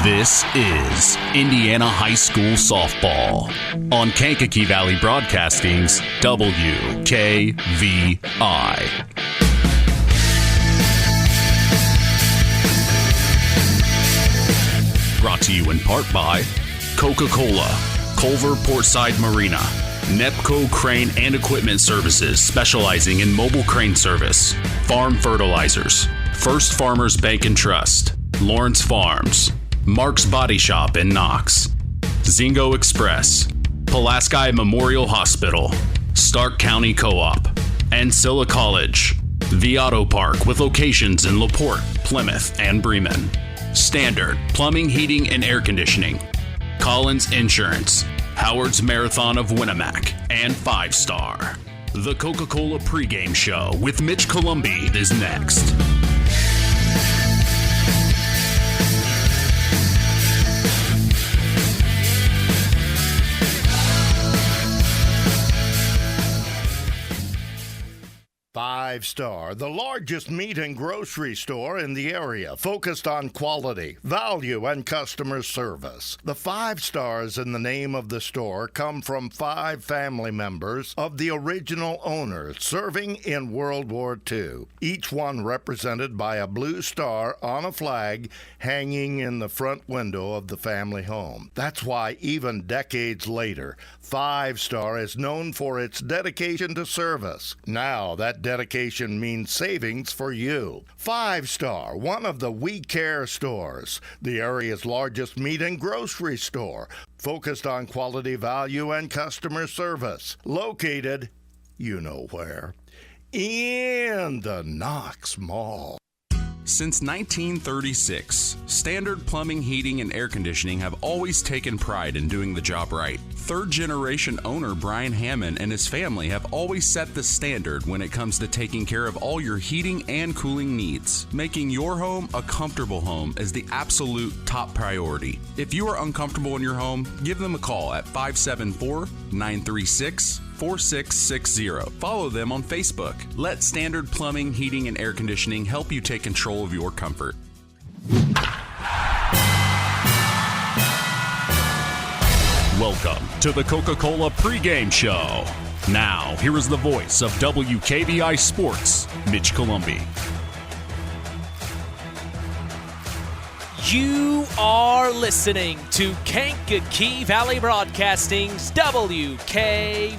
This is Indiana High School Softball on Kankakee Valley Broadcasting's WKVI. Brought to you in part by Coca-Cola, Culver Portside Marina, Nepco Crane and Equipment Services specializing in mobile crane service, Farm Fertilizers, First Farmers Bank and Trust, Lawrence Farms, Mark's Body Shop in Knox, Zingo Express, Pulaski Memorial Hospital, Stark County Co-op, Ancilla College, The Auto Park with locations in LaPorte, Plymouth, and Bremen, Standard Plumbing, Heating, and Air Conditioning, Collins Insurance, Howard's Marathon of Winamac, and 5 Star. The Coca-Cola pregame show with Mitch Columbi is next. Five Star, the largest meat and grocery store in the area, focused on quality, value, and customer service. The 5 stars in the name of the store come from 5 family members of the original owners serving in World War II, each one represented by a blue star on a flag hanging in the front window of the family home. That's why even decades later, 5 Star is known for its dedication to service. Now that dedication means savings for you. 5 Star, one of the We Care stores, the area's largest meat and grocery store, focused on quality, value, and customer service. Located, you know where, in the Knox Mall. Since 1936, Standard Plumbing, Heating, and Air Conditioning have always taken pride in doing the job right. Third-generation owner Brian Hammond and his family have always set the standard when it comes to taking care of all your heating and cooling needs. Making your home a comfortable home is the absolute top priority. If you are uncomfortable in your home, give them a call at 574-936-4660. Follow them on Facebook. Let Standard Plumbing, Heating, and Air Conditioning help you take control of your comfort. Welcome to the Coca-Cola pregame show. Now, here is the voice of WKVI Sports, Mitch Columbi. You are listening to Kankakee Valley Broadcasting's WKVI.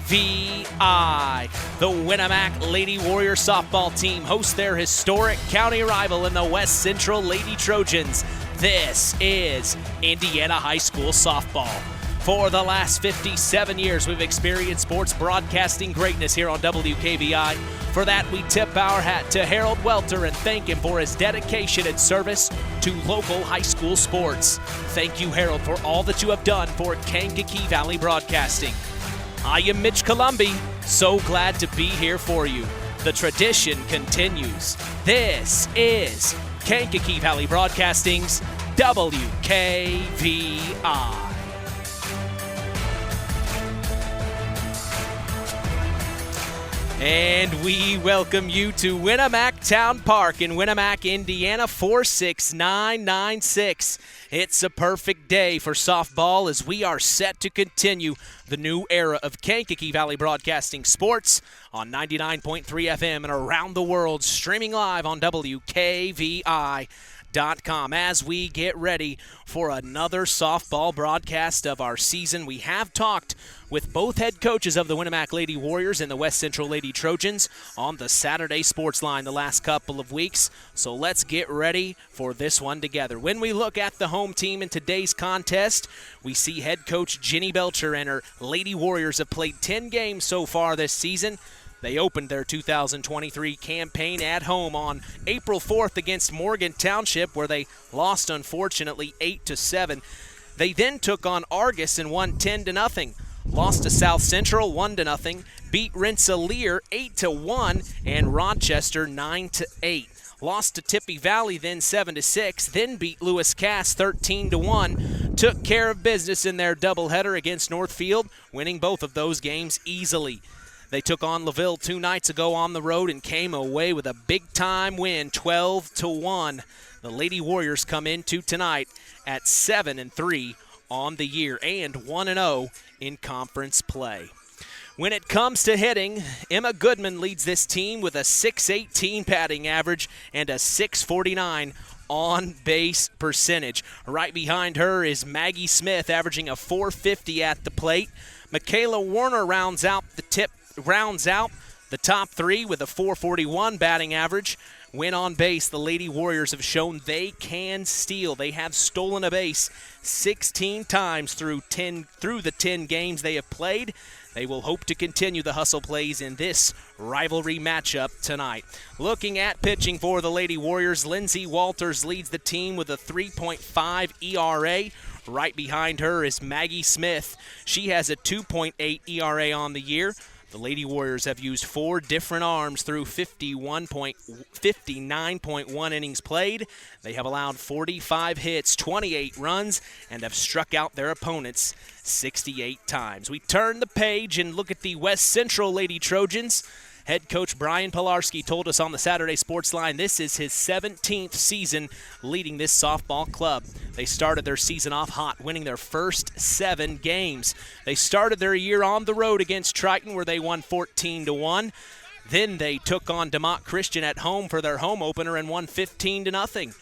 The Winamac Lady Warrior softball team hosts their historic county rival in the West Central Lady Trojans. This is Indiana High School softball. For the last 57 years, we've experienced sports broadcasting greatness here on WKVI. For that, we tip our hat to Harold Welter and thank him for his dedication and service to local high school sports. Thank you, Harold, for all that you have done for Kankakee Valley Broadcasting. I am Mitch Columbi, so glad to be here for you. The tradition continues. This is Kankakee Valley Broadcasting's WKVI. And we welcome you to Winamac Town Park in Winamac, Indiana, 46996. It's a perfect day for softball as we are set to continue the new era of Kankakee Valley Broadcasting Sports on 99.3 FM and around the world, streaming live on WKVI.com as we get ready for another softball broadcast of our season. We have talked with both head coaches of the Winamac Lady Warriors and the West Central Lady Trojans on the Saturday Sports Line the last couple of weeks, so let's get ready for this one together. When we look at the home team in today's contest, we see head coach Jenny Belcher and her Lady Warriors have played 10 games so far this season. They opened their 2023 campaign at home on April 4th against Morgan Township, where they lost, unfortunately, 8-7. They then took on Argus and won 10-0. Lost to South Central 1-0. Beat Rensselaer 8-1 and Rochester 9-8. Lost to Tippy Valley then 7-6. Then beat Lewis Cass 13-1. Took care of business in their doubleheader against Northfield, winning both of those games easily. They took on LaVille 2 nights ago on the road and came away with a big-time win, 12-1. The Lady Warriors come into tonight at 7-3 on the year and 1-0 in conference play. When it comes to hitting, Emma Goodman leads this team with a .618 batting average and a .649 on-base percentage. Right behind her is Maggie Smith, averaging a .450 at the plate. Michaela Warner rounds out the top three with a .441 batting average. When on base, the Lady Warriors have shown they can steal. They have stolen a base 16 times through the 10 games they have played. They will hope to continue the hustle plays in this rivalry matchup tonight. Looking at pitching for the Lady Warriors, Lindsay Walters leads the team with a 3.5 ERA. Right behind her is Maggie Smith. She has a 2.8 ERA on the year. The Lady Warriors have used 4 different arms through 59.1 innings played. They have allowed 45 hits, 28 runs, and have struck out their opponents 68 times. We turn the page and look at the West Central Lady Trojans. Head coach Brian Pilarski told us on the Saturday Sports Line this is his 17th season leading this softball club. They started their season off hot, winning their first 7 games. They started their year on the road against Triton, where they won 14-1. Then they took on DeMont Christian at home for their home opener and won 15-0.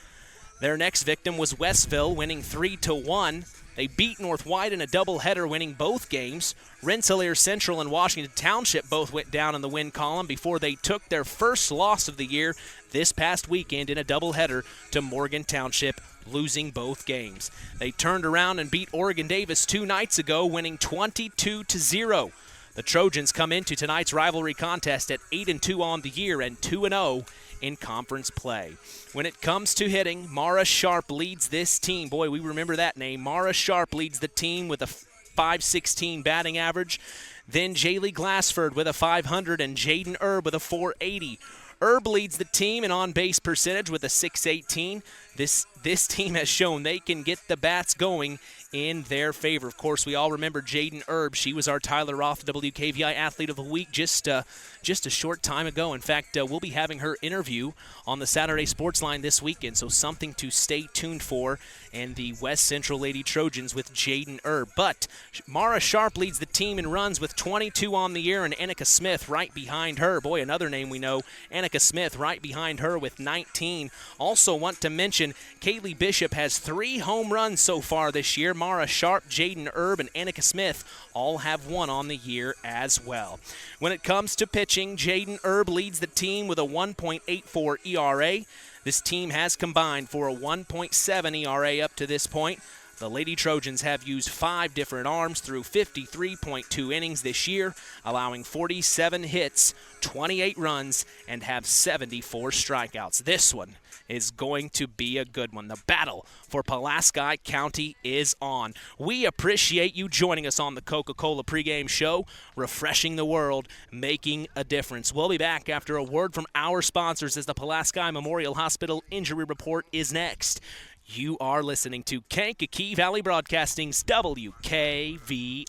Their next victim was Westville, winning 3-1. They beat North White in a doubleheader, winning both games. Rensselaer Central and Washington Township both went down in the win column before they took their first loss of the year this past weekend in a doubleheader to Morgan Township, losing both games. They turned around and beat Oregon Davis 2 nights ago, winning 22-0. The Trojans come into tonight's rivalry contest at 8-2 on the year and 2-0 in conference play. When it comes to hitting, Mara Sharp leads this team. Boy, we remember that name. Mara Sharp leads the team with a .516 batting average. Then Jaylee Glassford with a .500 and Jaden Erb with a .480. Erb leads the team in on-base percentage with a .618. This team has shown they can get the bats going in their favor. Of course, we all remember Jaden Erb. She was our Tyler Roth WKVI Athlete of the Week just a short time ago. In fact, we'll be having her interview on the Saturday Sports Line this weekend, so something to stay tuned for, and the West Central Lady Trojans with Jaden Erb. But Mara Sharp leads the team in runs with 22 on the year, and Annika Smith right behind her. Boy, another name we know, Annika Smith right behind her with 19. Also want to mention Kaylee Bishop has 3 home runs so far this year. Mara Sharp, Jaden Erb, and Annika Smith all have 1 on the year as well. When it comes to pitching, Jaden Erb leads the team with a 1.84 ERA. This team has combined for a 1.7 ERA up to this point. The Lady Trojans have used 5 different arms through 53.2 innings this year, allowing 47 hits, 28 runs, and have 74 strikeouts. This one is going to be a good one. The battle for Pulaski County is on. We appreciate you joining us on the Coca-Cola pregame show, refreshing the world, making a difference. We'll be back after a word from our sponsors as the Pulaski Memorial Hospital Injury Report is next. You are listening to Kankakee Valley Broadcasting's WKVI.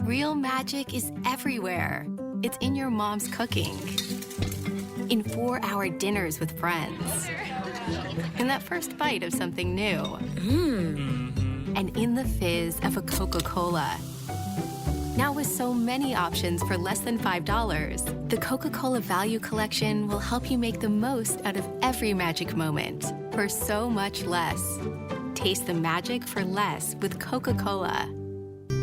Real magic is everywhere. It's in your mom's cooking, in 4-hour dinners with friends, in that first bite of something new, and in the fizz of a Coca-Cola. Now with so many options for less than $5, the Coca-Cola Value Collection will help you make the most out of every magic moment for so much less. Taste the magic for less with Coca-Cola.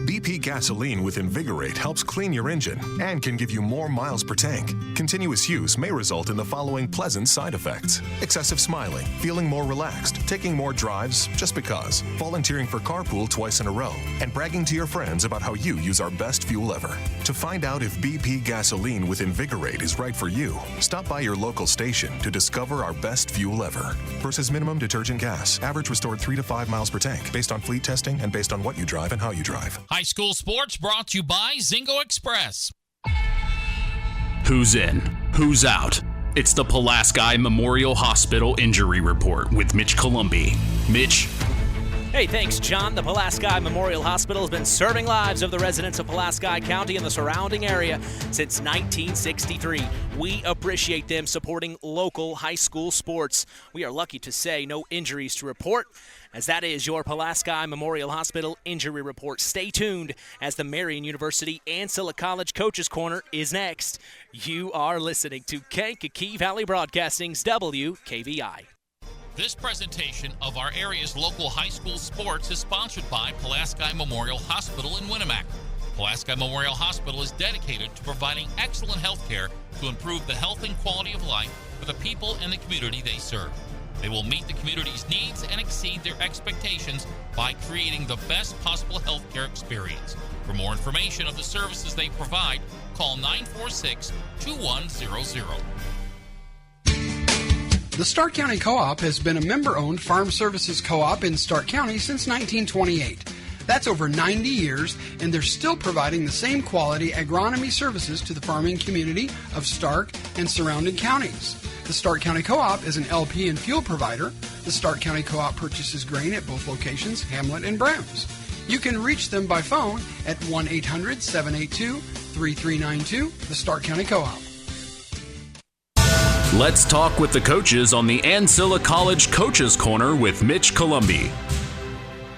BP gasoline with Invigorate helps clean your engine and can give you more miles per tank. Continuous use may result in the following pleasant side effects: excessive smiling, feeling more relaxed, taking more drives just because, volunteering for carpool twice in a row, and bragging to your friends about how you use our best fuel ever. To find out if BP gasoline with Invigorate is right for you, stop by your local station to discover our best fuel ever. Versus minimum detergent gas. Average restored 3 to 5 miles per tank, based on fleet testing and based on what you drive and how you drive. High school sports brought to you by Zingo Express. Who's in? Who's out? It's the Pulaski Memorial Hospital Injury Report with Mitch Columbi. Mitch? Hey, thanks, John. The Pulaski Memorial Hospital has been serving lives of the residents of Pulaski County and the surrounding area since 1963. We appreciate them supporting local high school sports. We are lucky to say no injuries to report, as that is your Pulaski Memorial Hospital injury report. Stay tuned as the Marian University Ancilla College Coaches Corner is next. You are listening to Kankakee Valley Broadcasting's WKVI. This presentation of our area's local high school sports is sponsored by Pulaski Memorial Hospital in Winamac. Pulaski Memorial Hospital is dedicated to providing excellent health care to improve the health and quality of life for the people and the community they serve. They will meet the community's needs and exceed their expectations by creating the best possible health care experience. For more information of the services they provide, call 946-2100. The Stark County Co-op has been a member-owned farm services co-op in Stark County since 1928. That's over 90 years, and they're still providing the same quality agronomy services to the farming community of Stark and surrounding counties. The Stark County Co-op is an LP and fuel provider. The Stark County Co-op purchases grain at both locations, Hamlet and Browns. You can reach them by phone at 1-800-782-3392, the Stark County Co-op. Let's talk with the coaches on the Ancilla College Coaches Corner with Mitch Columbi.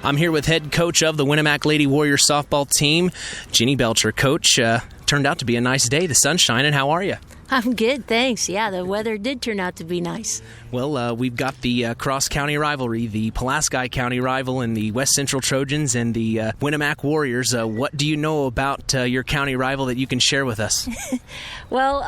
I'm here with head coach of the Winamac Lady Warriors softball team, Ginny Belcher. Coach, turned out to be a nice day. The sun's shining. How are you? I'm good, thanks. Yeah, the weather did turn out to be nice. Well, we've got the cross-county rivalry, the Pulaski County rival and the West Central Trojans and the Winamac Warriors. What do you know about your county rival that you can share with us? Well,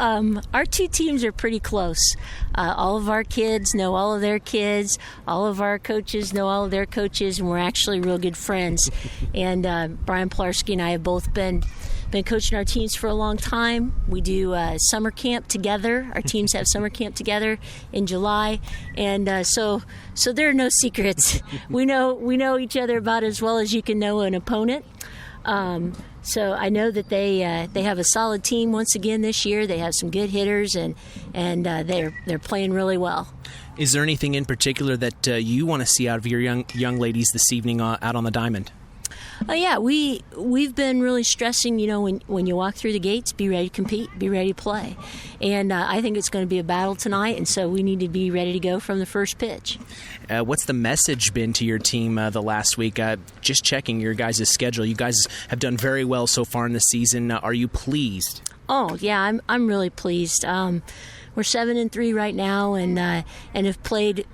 our two teams are pretty close. All of our kids know all of their kids. All of our coaches know all of their coaches, and we're actually real good friends. And Brian Plarski and I have both been coaching our teams for a long time. We do summer camp together. Our teams have summer camp together in July, and so there are no secrets. We know each other about as well as you can know an opponent. So I know that they have a solid team once again this year. They have some good hitters, and they're playing really well. Is there anything in particular that you want to see out of your young ladies this evening out on the diamond? Yeah, we've been really stressing, when you walk through the gates, be ready to compete, be ready to play. And I think it's going to be a battle tonight, and so we need to be ready to go from the first pitch. What's the message been to your team the last week? Just checking your guys' schedule. You guys have done very well so far in the season. Are you pleased? Oh, yeah, I'm really pleased. We're 7-3 right now, and have played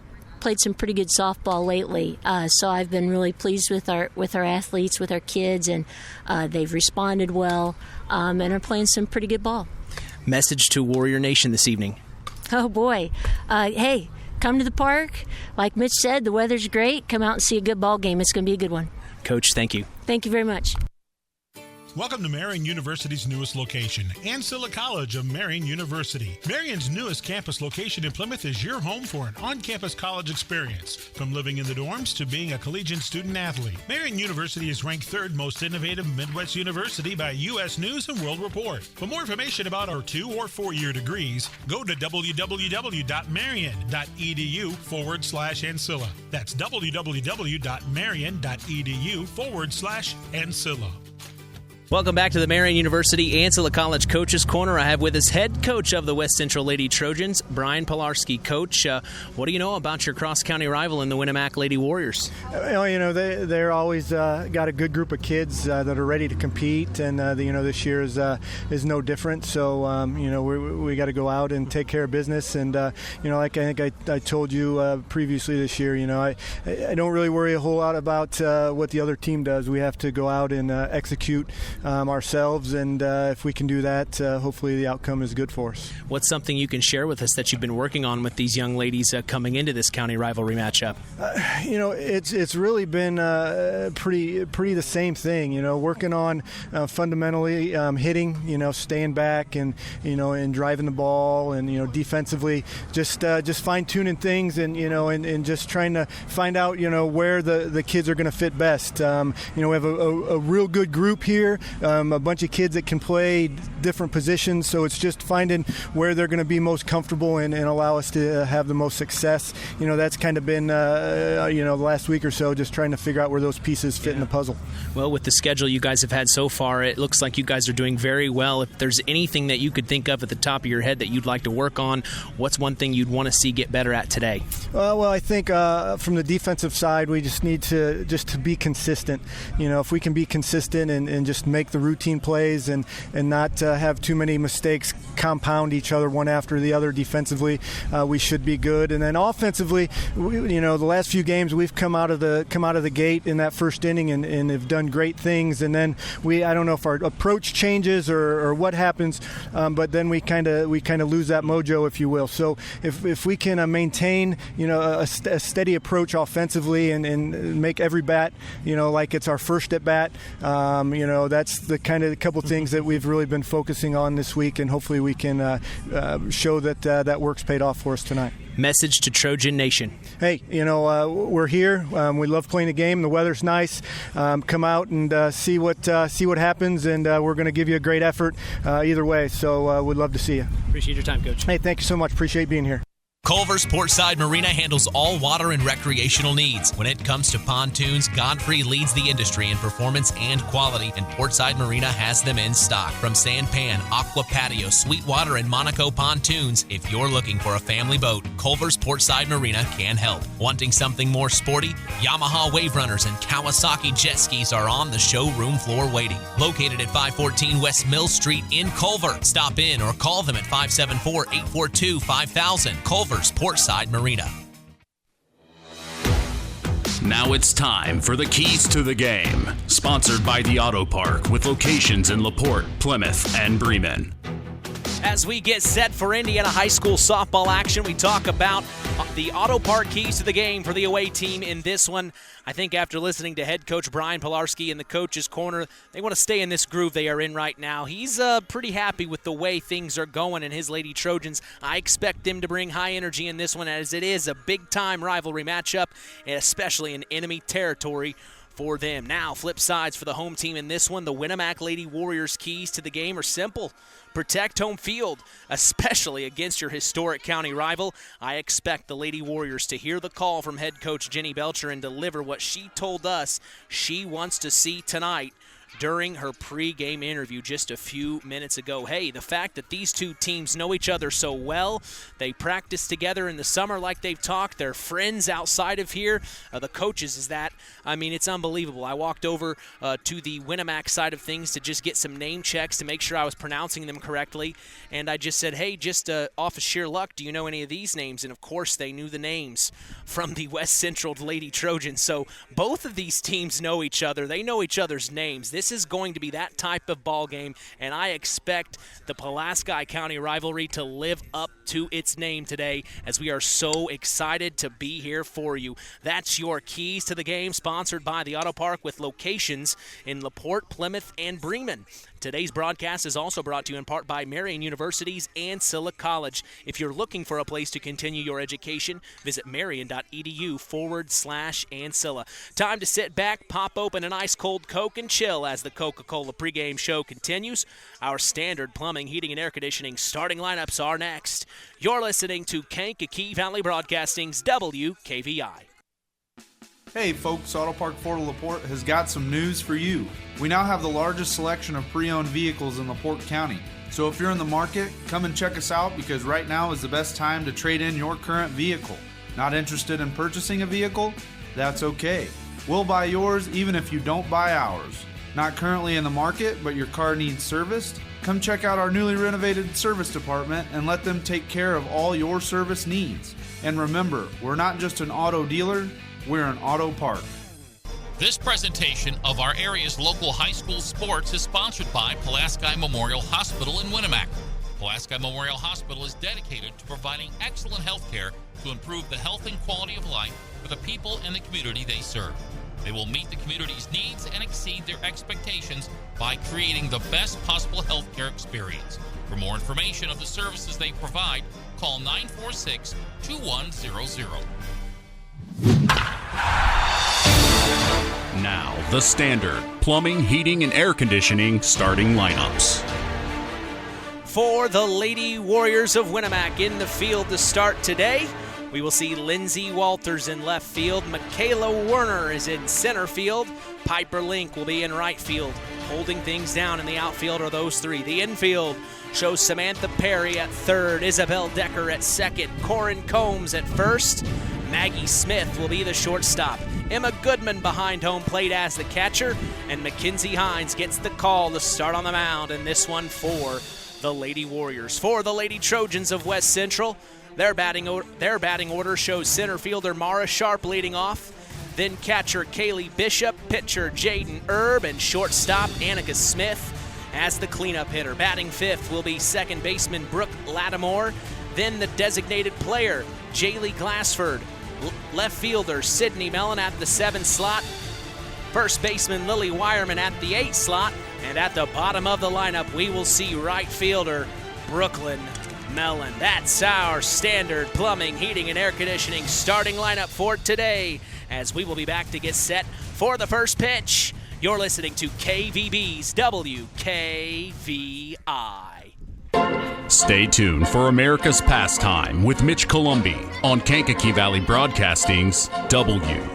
some pretty good softball lately, so I've been really pleased with our athletes, with our kids, and they've responded well, and are playing some pretty good ball. Message to Warrior Nation this evening. Oh boy, hey, come to the park. Like Mitch said, the weather's great. Come out and see a good ball game. It's going to be a good one. Coach, thank you. Thank you very much. Welcome to Marian University's newest location, Ancilla College of Marian University. Marian's newest campus location in Plymouth is your home for an on-campus college experience. From living in the dorms to being a collegiate student-athlete, Marian University is ranked third most innovative Midwest university by U.S. News & World Report. For more information about our 2- or 4-year degrees, go to www.marian.edu/Ancilla. That's www.marian.edu/Ancilla. Welcome back to the Marian University Ancilla College Coaches Corner. I have with us head coach of the West Central Lady Trojans, Brian Plarski. Coach, what do you know about your cross-county rival in the Winamac Lady Warriors? They're always got a good group of kids that are ready to compete, and this year is no different. So we got to go out and take care of business, and like I think I told you previously this year, I don't really worry a whole lot about what the other team does. We have to go out and execute ourselves, and if we can do that, hopefully the outcome is good for us. What's something you can share with us that you've been working on with these young ladies coming into this county rivalry matchup? It's really been pretty the same thing. Working on fundamentally hitting, staying back, and and driving the ball, and defensively just fine tuning things, and just trying to find out where the kids are going to fit best. We have a real good group here. a bunch of kids that can play different positions, so it's just finding where they're going to be most comfortable and allow us to have the most success. That's kind of been, the last week or so, just trying to figure out where those pieces fit in the puzzle. Well, with the schedule you guys have had so far, it looks like you guys are doing very well. If there's anything that you could think of at the top of your head that you'd like to work on, what's one thing you'd want to see get better at today? Well, I think from the defensive side, we just need to be consistent. If we can be consistent and just make the routine plays and not have too many mistakes compound each other one after the other defensively, we should be good. And then offensively, the last few games we've come out of the gate in that first inning and have done great things. And then I don't know if our approach changes or what happens, but then we kind of lose that mojo, if you will. So if we can maintain a steady approach offensively and make every bat like it's our first at bat, that's the kind of couple things that we've really been focusing on this week, and hopefully we can show that work's paid off for us tonight. Message to Trojan Nation. Hey, we're here. We love playing the game. The weather's nice. Come out and see what happens, and we're going to give you a great effort either way. So we'd love to see you. Appreciate your time, Coach. Hey, thank you so much. Appreciate being here. Culver's Portside Marina handles all water and recreational needs. When it comes to pontoons, Godfrey leads the industry in performance and quality, and Portside Marina has them in stock. From Sanpan, Aqua Patio, Sweetwater, and Monaco pontoons, if you're looking for a family boat, Culver's Portside Marina can help. Wanting something more sporty? Yamaha Wave Runners and Kawasaki jet skis are on the showroom floor waiting. Located at 514 West Mill Street in Culver. Stop in or call them at 574-842-5000. Culver's Portside Marina. Now it's time for the Keys to the Game, sponsored by the Auto Park with locations in LaPorte, Plymouth, and Bremen. As we get set for Indiana High School softball action, we talk about the Auto Park keys to the game for the away team in this one. I think after listening to head coach Brian Pilarski in the coach's corner, they want to stay in this groove they are in right now. He's pretty happy with the way things are going in his Lady Trojans. I expect them to bring high energy in this one, as it is a big-time rivalry matchup, and especially in enemy territory for them. Now, flip sides for the home team in this one. The Winamac Lady Warriors' keys to the game are simple. Protect home field, especially against your historic county rival. I expect the Lady Warriors to hear the call from head coach Jenny Belcher and deliver what she told us she wants to see tonight during her pre-game interview just a few minutes ago. Hey, the fact that these two teams know each other so well, they practice together in the summer like they've talked, they're friends outside of here, the coaches, it's unbelievable. I walked over to the Winamac side of things to just get some name checks to make sure I was pronouncing them correctly, and I just said, hey, just off of sheer luck, do you know any of these names? And of course they knew the names from the West Central Lady Trojans. So both of these teams know each other. They know each other's names. This is going to be that type of ball game, and I expect the Pulaski County rivalry to live up to its name today, as we are so excited to be here for you. That's your keys to the game, sponsored by the Auto Park with locations in LaPorte, Plymouth, and Bremen. Today's broadcast is also brought to you in part by Marian University's Ancilla College. If you're looking for a place to continue your education, visit marian.edu/Ancilla. Time to sit back, pop open an ice cold Coke, and chill as the Coca-Cola pregame show continues. Our standard plumbing, heating, and air conditioning starting lineups are next. You're listening to Kankakee Valley Broadcasting's WKVI. Hey folks, Auto Park Ford LaPorte has got some news for you. We now have the largest selection of pre-owned vehicles in LaPorte County. So if you're in the market, come and check us out, because right now is the best time to trade in your current vehicle. Not interested in purchasing a vehicle? That's okay. We'll buy yours even if you don't buy ours. Not currently in the market, but your car needs serviced? Come check out our newly renovated service department and let them take care of all your service needs. And remember, we're not just an auto dealer, we're an auto park. This presentation of our area's local high school sports is sponsored by Pulaski Memorial Hospital in Winamac. Pulaski Memorial Hospital is dedicated to providing excellent health care to improve the health and quality of life for the people and the community they serve. They will meet the community's needs and exceed their expectations by creating the best possible health care experience. For more information of the services they provide, call 946-2100. Now, the standard plumbing, heating, and air conditioning starting lineups. For the Lady Warriors of Winamac in the field to start today, we will see Lindsay Walters in left field. Michaela Werner is in center field. Piper Link will be in right field. Holding things down in the outfield are those three. The infield shows Samantha Perry at third, Isabel Decker at second, Corin Combs at first. Maggie Smith will be the shortstop. Emma Goodman behind home plate as the catcher, and Mackenzie Hines gets the call to start on the mound in this one for the Lady Warriors. For the Lady Trojans of West Central, their batting order shows center fielder Mara Sharp leading off, then catcher Kaylee Bishop, pitcher Jaden Erb, and shortstop Annika Smith as the cleanup hitter. Batting fifth will be second baseman Brooke Lattimore, then the designated player Jaylee Glassford, left fielder Sydney Mellon at the 7 slot, first baseman Lily Wireman at the 8 slot, and at the bottom of the lineup we will see right fielder Brooklyn Mellon. That's our standard plumbing, heating, and air conditioning starting lineup for today, as we will be back to get set for the first pitch. You're listening to KVB's WKVI. Stay tuned for America's Pastime with Mitch Columbi on Kankakee Valley Broadcasting's WKVI.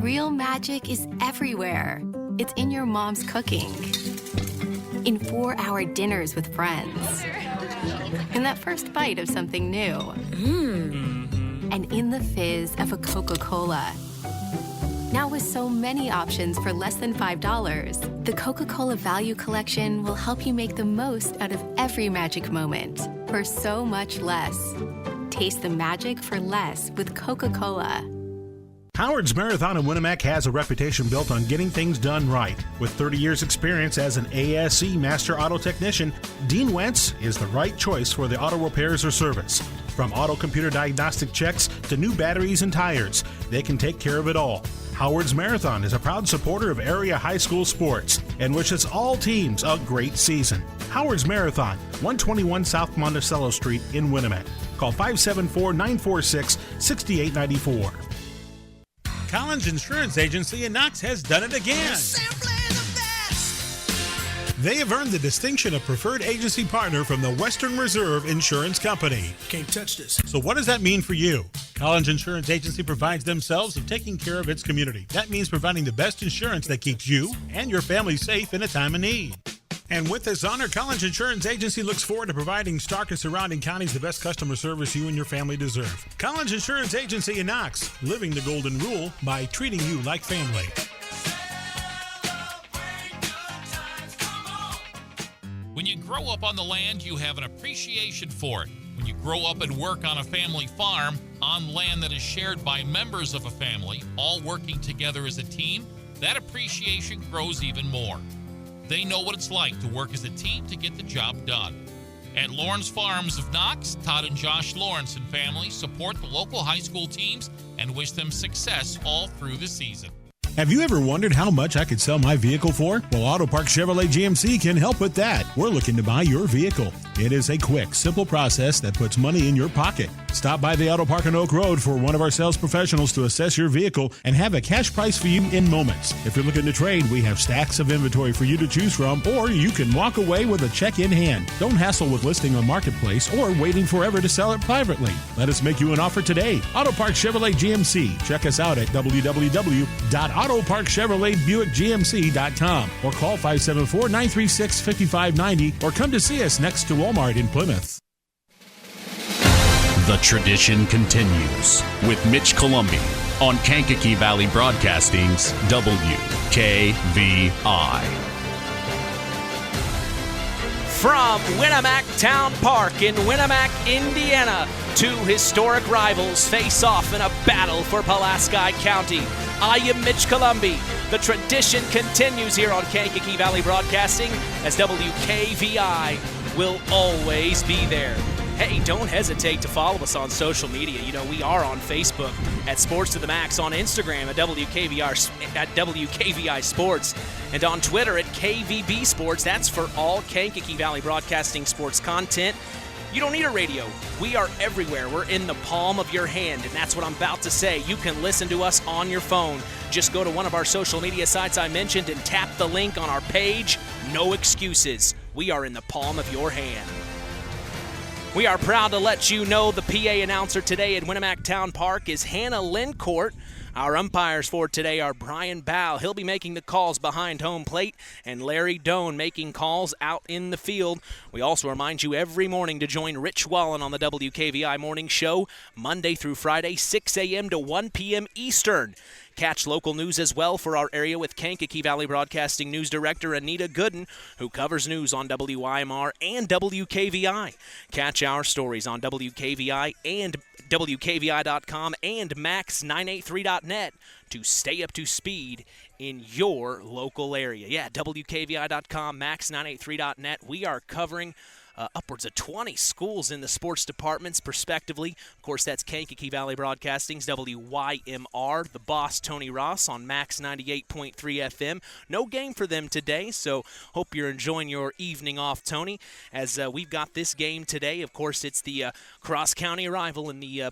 Real magic is everywhere. It's in your mom's cooking, in 4-hour dinners with friends, in that first bite of something new, and in the fizz of a Coca-Cola. Now with so many options for less than $5, the Coca-Cola Value Collection will help you make the most out of every magic moment for so much less. Taste the magic for less with Coca-Cola. Howard's Marathon in Winamac has a reputation built on getting things done right. With 30 years experience as an ASE Master Auto Technician, Dean Wentz is the right choice for the auto repairs or service. From auto computer diagnostic checks to new batteries and tires, they can take care of it all. Howard's Marathon is a proud supporter of area high school sports and wishes all teams a great season. Howard's Marathon, 121 South Monticello Street in Winamac. Call 574-946-6894. Collins Insurance Agency in Knox has done it again. They have earned the distinction of preferred agency partner from the Western Reserve Insurance Company. Can't touch this. So what does that mean for you? Collins Insurance Agency provides themselves of taking care of its community. That means providing the best insurance that keeps you and your family safe in a time of need. And with this honor, Collins Insurance Agency looks forward to providing Stark and surrounding counties the best customer service you and your family deserve. Collins Insurance Agency in Knox, living the golden rule by treating you like family. When you grow up on the land, you have an appreciation for it. When you grow up and work on a family farm, on land that is shared by members of a family, all working together as a team, that appreciation grows even more. They know what it's like to work as a team to get the job done. At Lawrence Farms of Knox, Todd and Josh Lawrence and family support the local high school teams and wish them success all through the season. Have you ever wondered how much I could sell my vehicle for? Well, Auto Park Chevrolet GMC can help with that. We're looking to buy your vehicle. It is a quick, simple process that puts money in your pocket. Stop by the Auto Park on Oak Road for one of our sales professionals to assess your vehicle and have a cash price for you in moments. If you're looking to trade, we have stacks of inventory for you to choose from, or you can walk away with a check in hand. Don't hassle with listing on Marketplace or waiting forever to sell it privately. Let us make you an offer today. Auto Park Chevrolet GMC. Check us out at www.autoparkchevroletbuickgmc.com or call 574-936-5590 or come to see us next to Walmart in Plymouth. The tradition continues with Mitch Columbi on Kankakee Valley Broadcasting's WKVI. From Winamac Town Park in Winamac, Indiana, two historic rivals face off in a battle for Pulaski County. I am Mitch Columbi. The tradition continues here on Kankakee Valley Broadcasting as WKVI will always be there. Hey, don't hesitate to follow us on social media. You know, we are on Facebook at Sports to the Max, on Instagram at WKVI Sports, and on Twitter at KVB Sports. That's for all Kankakee Valley Broadcasting sports content. You don't need a radio. We are everywhere. We're in the palm of your hand, and that's what I'm about to say. You can listen to us on your phone. Just go to one of our social media sites I mentioned and tap the link on our page. No excuses. We are in the palm of your hand. We are proud to let you know the PA announcer today at Winamac Town Park is Hannah Lincourt. Our umpires for today are Brian Bow. He'll be making the calls behind home plate, and Larry Doan making calls out in the field. We also remind you every morning to join Rich Wallen on the WKVI Morning Show, Monday through Friday, 6 a.m. to 1 p.m. Eastern. Catch local news as well for our area with Kankakee Valley Broadcasting News Director Anita Gooden, who covers news on WYMR and WKVI. Catch our stories on WKVI and WKVI.com and Max983.net to stay up to speed in your local area. Yeah, WKVI.com, Max983.net. We are covering upwards of 20 schools in the sports departments, prospectively. Of course, that's Kankakee Valley Broadcasting's WYMR, the boss, Tony Ross, on Max 98.3 FM. No game for them today, so hope you're enjoying your evening off, Tony, as we've got this game today. Of course, it's the cross-county rival in the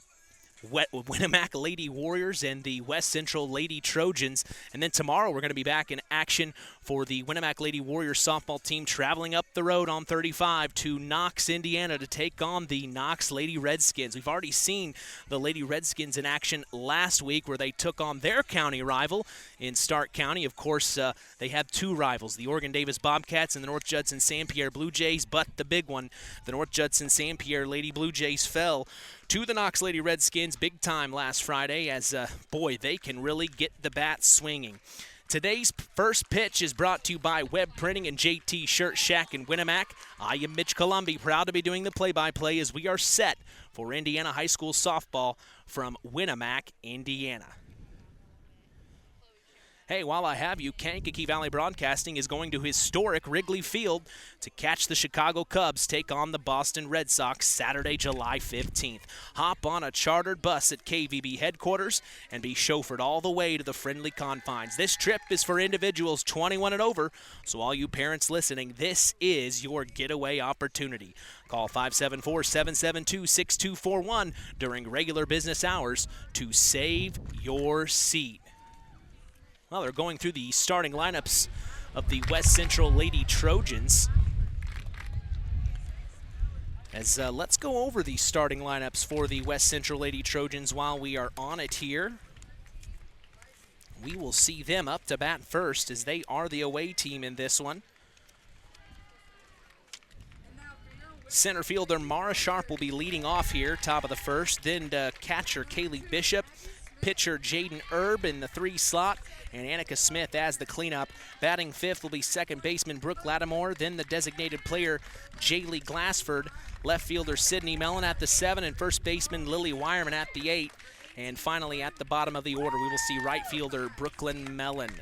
Winamac Lady Warriors and the West Central Lady Trojans. And then tomorrow we're going to be back in action for the Winamac Lady Warriors softball team traveling up the road on 35 to Knox, Indiana to take on the Knox Lady Redskins. We've already seen the Lady Redskins in action last week where they took on their county rival in Stark County. Of course, they have two rivals, the Oregon Davis Bobcats and the North Judson St. Pierre Blue Jays, but the big one, the North Judson St. Pierre Lady Blue Jays fell to the Knox Lady Redskins big time last Friday as, boy, they can really get the bat swinging. Today's first pitch is brought to you by Web Printing and JT Shirt Shack in Winamac. I am Mitch Columby, proud to be doing the play-by-play as we are set for Indiana High School softball from Winamac, Indiana. Hey, while I have you, Kankakee Valley Broadcasting is going to historic Wrigley Field to catch the Chicago Cubs take on the Boston Red Sox Saturday, July 15th. Hop on a chartered bus at KVB headquarters and be chauffeured all the way to the friendly confines. This trip is for individuals 21 and over, so all you parents listening, this is your getaway opportunity. Call 574-772-6241 during regular business hours to save your seat. Well, they're going through the starting lineups of the West Central Lady Trojans. As let's go over the starting lineups for the West Central Lady Trojans while we are on it here. We will see them up to bat first as they are the away team in this one. Center fielder Mara Sharp will be leading off here, top of the first. Then catcher Kaylee Bishop. Pitcher Jaden Erb in the 3 slot, and Annika Smith as the cleanup. Batting fifth will be second baseman Brooke Lattimore, then the designated player Jaylee Glassford, left fielder Sydney Mellon at the 7, and first baseman Lily Wireman at the 8. And finally at the bottom of the order, we will see right fielder Brooklyn Mellon.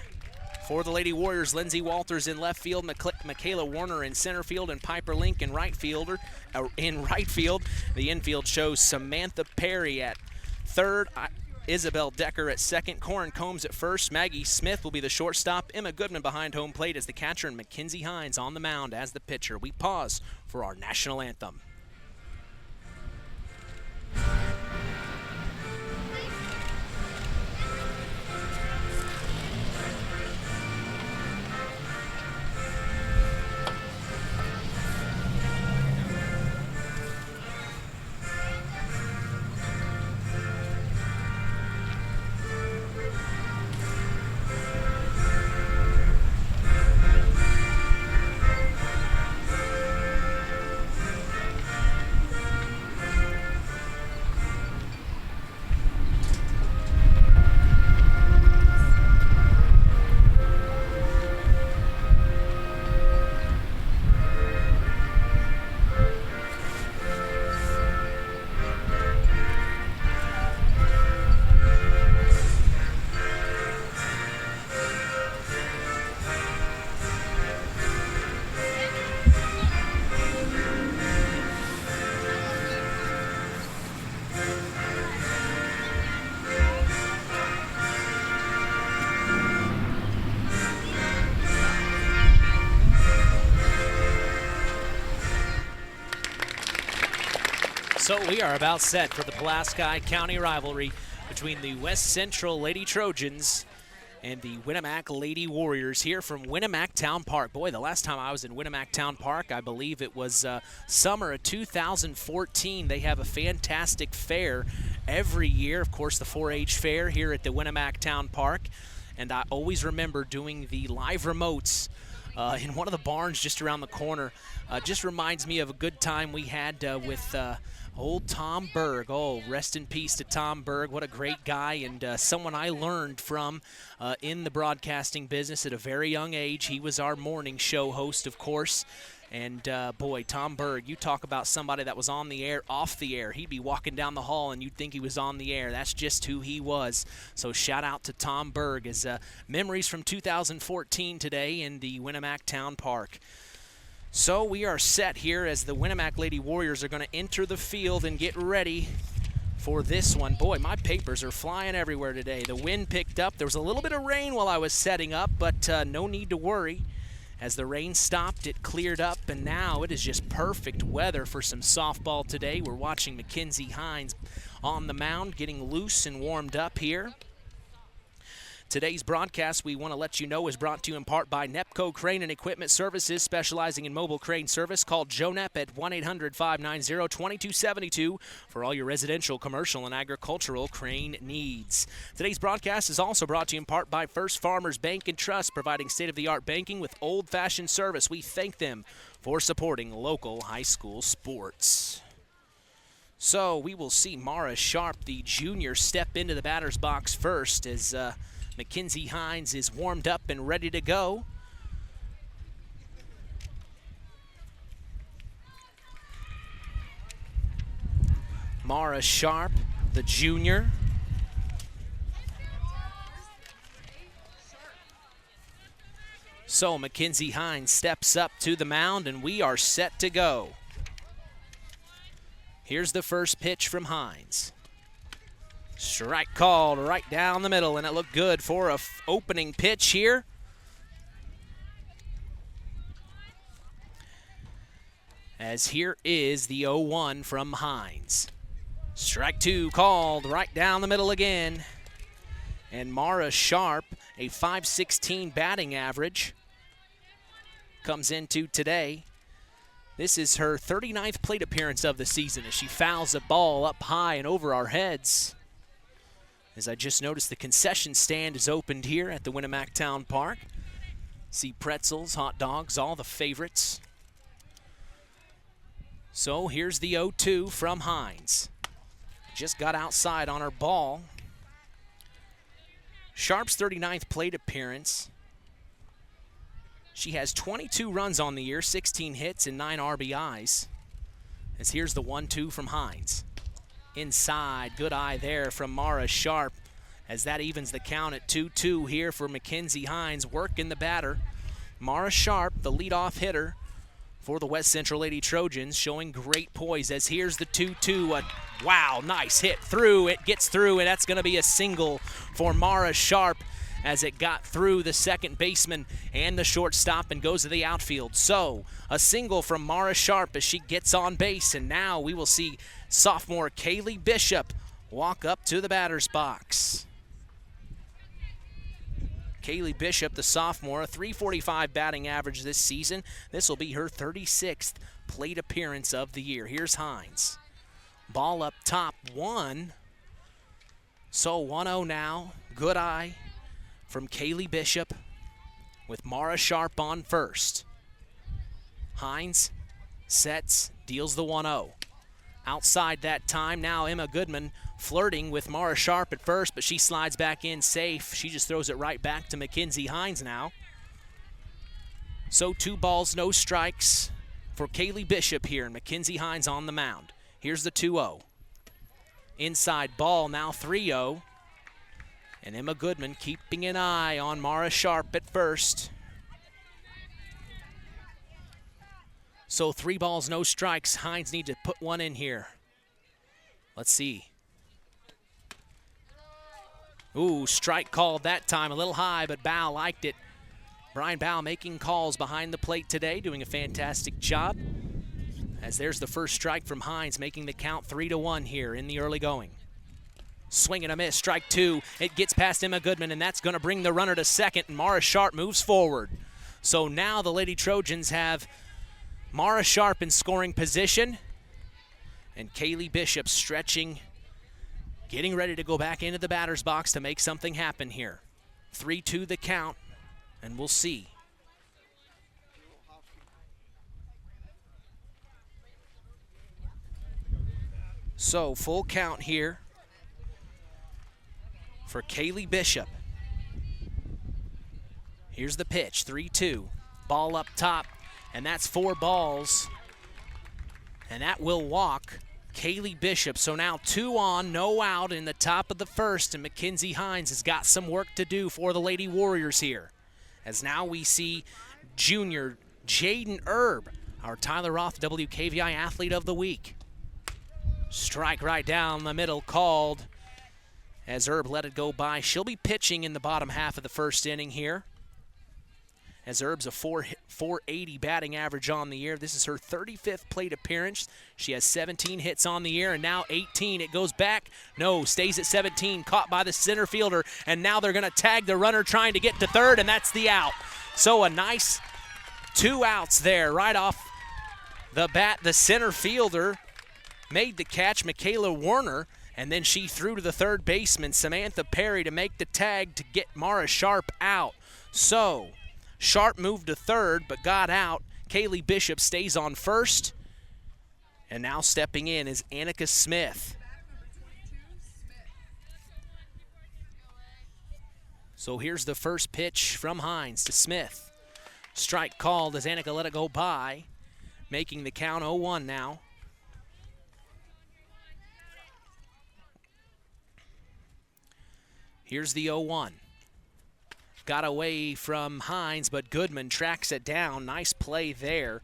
For the Lady Warriors, Lindsey Walters in left field, Michaela Warner in center field, and Piper Link in right field. The infield shows Samantha Perry at third, Isabel Decker at second, Corin Combs at first, Maggie Smith will be the shortstop, Emma Goodman behind home plate as the catcher, and Mackenzie Hines on the mound as the pitcher. We pause for our national anthem. So we are about set for the Pulaski County rivalry between the West Central Lady Trojans and the Winamac Lady Warriors here from Winamac Town Park. Boy, the last time I was in Winamac Town Park, I believe it was summer of 2014. They have a fantastic fair every year. Of course, the 4-H fair here at the Winamac Town Park. And I always remember doing the live remotes in one of the barns just around the corner. Just reminds me of a good time we had with old Tom Berg. Oh, rest in peace to Tom Berg. What a great guy, and someone I learned from in the broadcasting business at a very young age. He was our morning show host, of course. And boy, Tom Berg, you talk about somebody that was on the air, off the air. He'd be walking down the hall and you'd think he was on the air. That's just who he was. So shout out to Tom Berg as memories from 2014 today in the Winamac Town Park. So we are set here as the Winamac Lady Warriors are going to enter the field and get ready for this one. Boy, my papers are flying everywhere today. The wind picked up. There was a little bit of rain while I was setting up, but no need to worry. As the rain stopped, it cleared up, and now it is just perfect weather for some softball today. We're watching Mackenzie Hines on the mound, getting loose and warmed up here. Today's broadcast, we want to let you know, is brought to you in part by Nepco Crane and Equipment Services, specializing in mobile crane service. Call Joe Nepp at 1-800-590-2272 for all your residential, commercial, and agricultural crane needs. Today's broadcast is also brought to you in part by First Farmers Bank and Trust, providing state-of-the-art banking with old-fashioned service. We thank them for supporting local high school sports. So we will see Mara Sharp, the junior, step into the batter's box first as Mackenzie Hines is warmed up and ready to go. Mara Sharp, the junior. So Mackenzie Hines steps up to the mound and we are set to go. Here's the first pitch from Hines. Strike called right down the middle, and it looked good for a opening pitch here. As here is the 0-1 from Hines. Strike two called right down the middle again. And Mara Sharp, a .516 batting average, comes into today. This is her 39th plate appearance of the season as she fouls a ball up high and over our heads. As I just noticed, the concession stand is opened here at the Winamac Town Park. See pretzels, hot dogs, all the favorites. So here's the 0-2 from Hines. Just got outside on her ball. Sharp's 39th plate appearance. She has 22 runs on the year, 16 hits, and 9 RBIs. As here's the 1-2 from Hines. Inside, good eye there from Mara Sharp as that evens the count at 2-2 here for Mackenzie Hines, working the batter. Mara Sharp, the leadoff hitter for the West Central Lady Trojans, showing great poise as here's the 2-2. Wow, nice hit through. It gets through, and that's going to be a single for Mara Sharp as it got through the second baseman and the shortstop and goes to the outfield. So a single from Mara Sharp as she gets on base, and now we will see sophomore Kaylee Bishop walk up to the batter's box. Kaylee Bishop, the sophomore, a .345 batting average this season. This will be her 36th plate appearance of the year. Here's Hines. Ball up top, 1. So 1-0 now. Good eye from Kaylee Bishop with Mara Sharp on first. Hines sets, deals the 1-0. Outside that time, now Emma Goodman flirting with Mara Sharp at first, but she slides back in safe. She just throws it right back to Mackenzie Hines now. So 2 balls, no strikes for Kaylee Bishop here, and Mackenzie Hines on the mound. Here's the 2-0. Inside ball, now 3-0. And Emma Goodman keeping an eye on Mara Sharp at first. So 3 balls, no strikes. Hines need to put one in here. Let's see. Ooh, strike called that time. A little high, but Bow liked it. Brian Bow making calls behind the plate today, doing a fantastic job. as there's the first strike from Hines, making the count 3-1 here in the early going. Swing and a miss, strike 2. It gets past Emma Goodman, and that's going to bring the runner to second, and Mara Sharp moves forward. So now the Lady Trojans have Mara Sharp in scoring position, and Kaylee Bishop stretching, getting ready to go back into the batter's box to make something happen here. 3-2 the count, and we'll see. So full count here for Kaylee Bishop. Here's the pitch, 3-2. Ball up top, and that's 4 balls. And that will walk Kaylee Bishop. So now 2 on, no out in the top of the first, and Mackenzie Hines has got some work to do for the Lady Warriors here. As now we see junior Jaden Erb, our Tyler Roth WKVI Athlete of the Week. Strike right down the middle called as Erb let it go by. She'll be pitching in the bottom half of the first inning here, as Erb's a 480 batting average on the year. This is her 35th plate appearance. She has 17 hits on the year, and now 18. It goes back. No, stays at 17, caught by the center fielder, and now they're going to tag the runner trying to get to third, and that's the out. So a nice 2 outs there right off the bat. The center fielder made the catch, Michaela Warner, and then she threw to the third baseman, Samantha Perry, to make the tag to get Mara Sharp out. So Sharp moved to third but got out. Kaylee Bishop stays on first. And now stepping in is Annika Smith. So here's the first pitch from Hines to Smith. Strike called as Annika let it go by, making the count 0-1 now. Here's the 0-1. Got away from Hines, but Goodman tracks it down. Nice play there.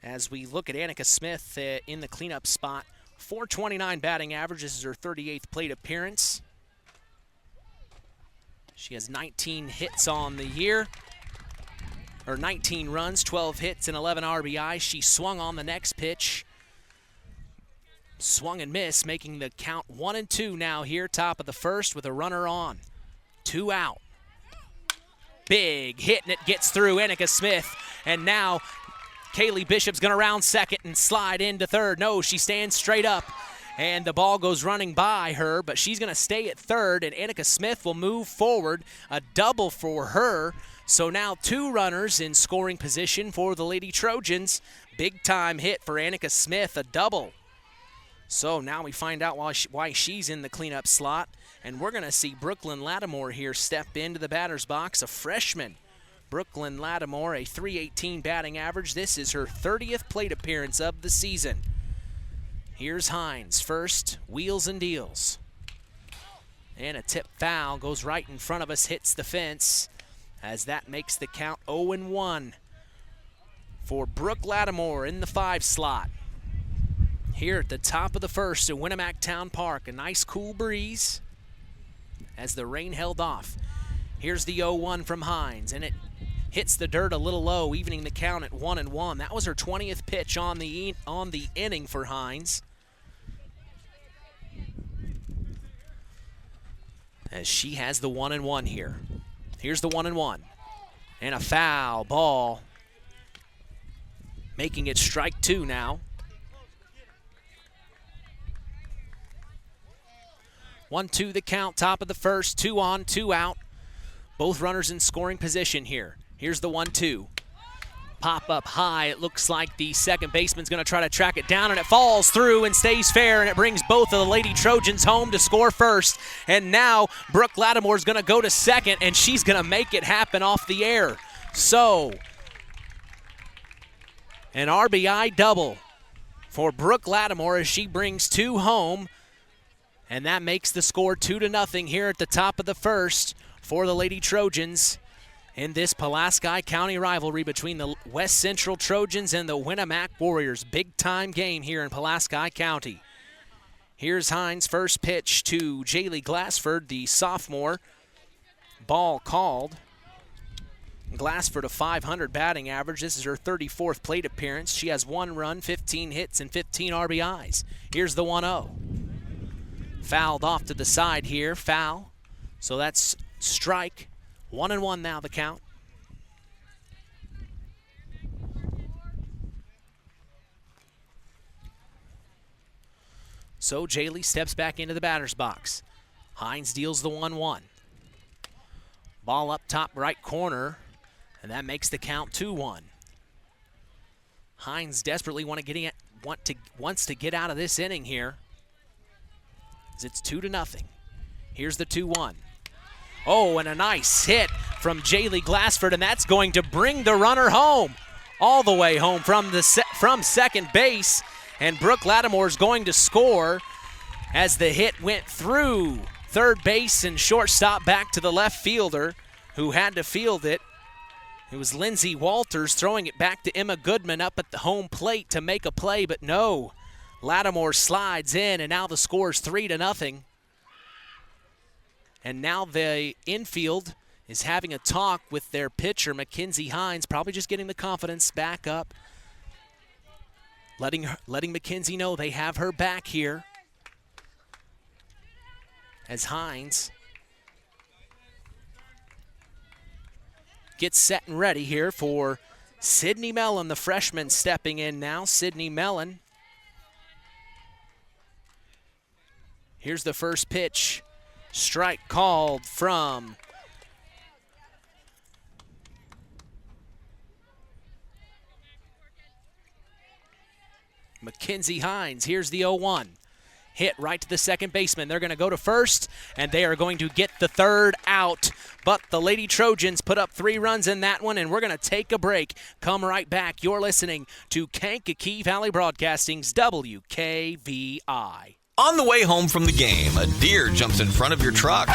As we look at Annika Smith in the cleanup spot, 429 batting average. This is her 38th plate appearance. She has 19 hits on the year, or 19 runs, 12 hits, and 11 RBI. She swung on the next pitch. Swung and missed, making the count 1-2 now here, top of the first with a runner on. 2 out. Big hit, and it gets through Annika Smith. And now Kaylee Bishop's going to round second and slide into third. No, she stands straight up, and the ball goes running by her, but she's going to stay at third, and Annika Smith will move forward. A double for her. So now 2 runners in scoring position for the Lady Trojans. Big time hit for Annika Smith, a double. So now we find out why she's in the cleanup slot. And we're going to see Brooklyn Lattimore here step into the batter's box, a freshman. Brooklyn Lattimore, a .318 batting average. This is her 30th plate appearance of the season. Here's Hines first, wheels and deals. And a tip foul goes right in front of us, hits the fence, as that makes the count 0-1 for Brooke Lattimore in the 5 slot. Here at the top of the first at Winamac Town Park, a nice cool breeze as the rain held off. Here's the 0-1 from Hines, and it hits the dirt a little low, evening the count at 1-1. That was her 20th pitch on the inning for Hines, as she has the 1-1 here. Here's the 1-1, and a foul ball, making it strike 2 now. 1-2 the count, top of the first, 2 on, 2 out. Both runners in scoring position here. Here's the 1-2. Pop up high. It looks like the second baseman's going to try to track it down, and it falls through and stays fair, and it brings both of the Lady Trojans home to score first. And now Brooke Lattimore's going to go to second, and she's going to make it happen off the air. So, an RBI double for Brooke Lattimore as she brings 2 home. And that makes the score 2-0 here at the top of the first for the Lady Trojans in this Pulaski County rivalry between the West Central Trojans and the Winamac Warriors. Big time game here in Pulaski County. Here's Hines' first pitch to Jaylee Glassford, the sophomore. Ball called. Glassford a .500 batting average. This is her 34th plate appearance. She has 1 run, 15 hits, and 15 RBIs. Here's the 1-0. Fouled off to the side here. Foul. So that's strike. 1-1 now the count. So Jaylee steps back into the batter's box. Hines deals the 1-1. Ball up top right corner, and that makes the count 2-1. Hines desperately wants to get out of this inning here, as it's 2-0. Here's the 2-1. Oh, and a nice hit from Jaylee Glassford, and that's going to bring the runner home, all the way home from second base. And Brooke Lattimore's going to score as the hit went through third base and shortstop back to the left fielder who had to field it. It was Lindsey Walters throwing it back to Emma Goodman up at the home plate to make a play, but no. Lattimore slides in, and now the score's 3-0. And now the infield is having a talk with their pitcher, Mackenzie Hines, probably just getting the confidence back up. Letting Mackenzie know they have her back here. As Hines gets set and ready here for Sydney Mellon, the freshman stepping in now. Sydney Mellon. Here's the first pitch. Strike called from Mackenzie Hines. Here's the 0-1. Hit right to the second baseman. They're going to go to first, and they are going to get the third out. But the Lady Trojans put up 3 runs in that one, and we're going to take a break. Come right back. You're listening to Kankakee Valley Broadcasting's WKVI. On the way home from the game, a deer jumps in front of your truck.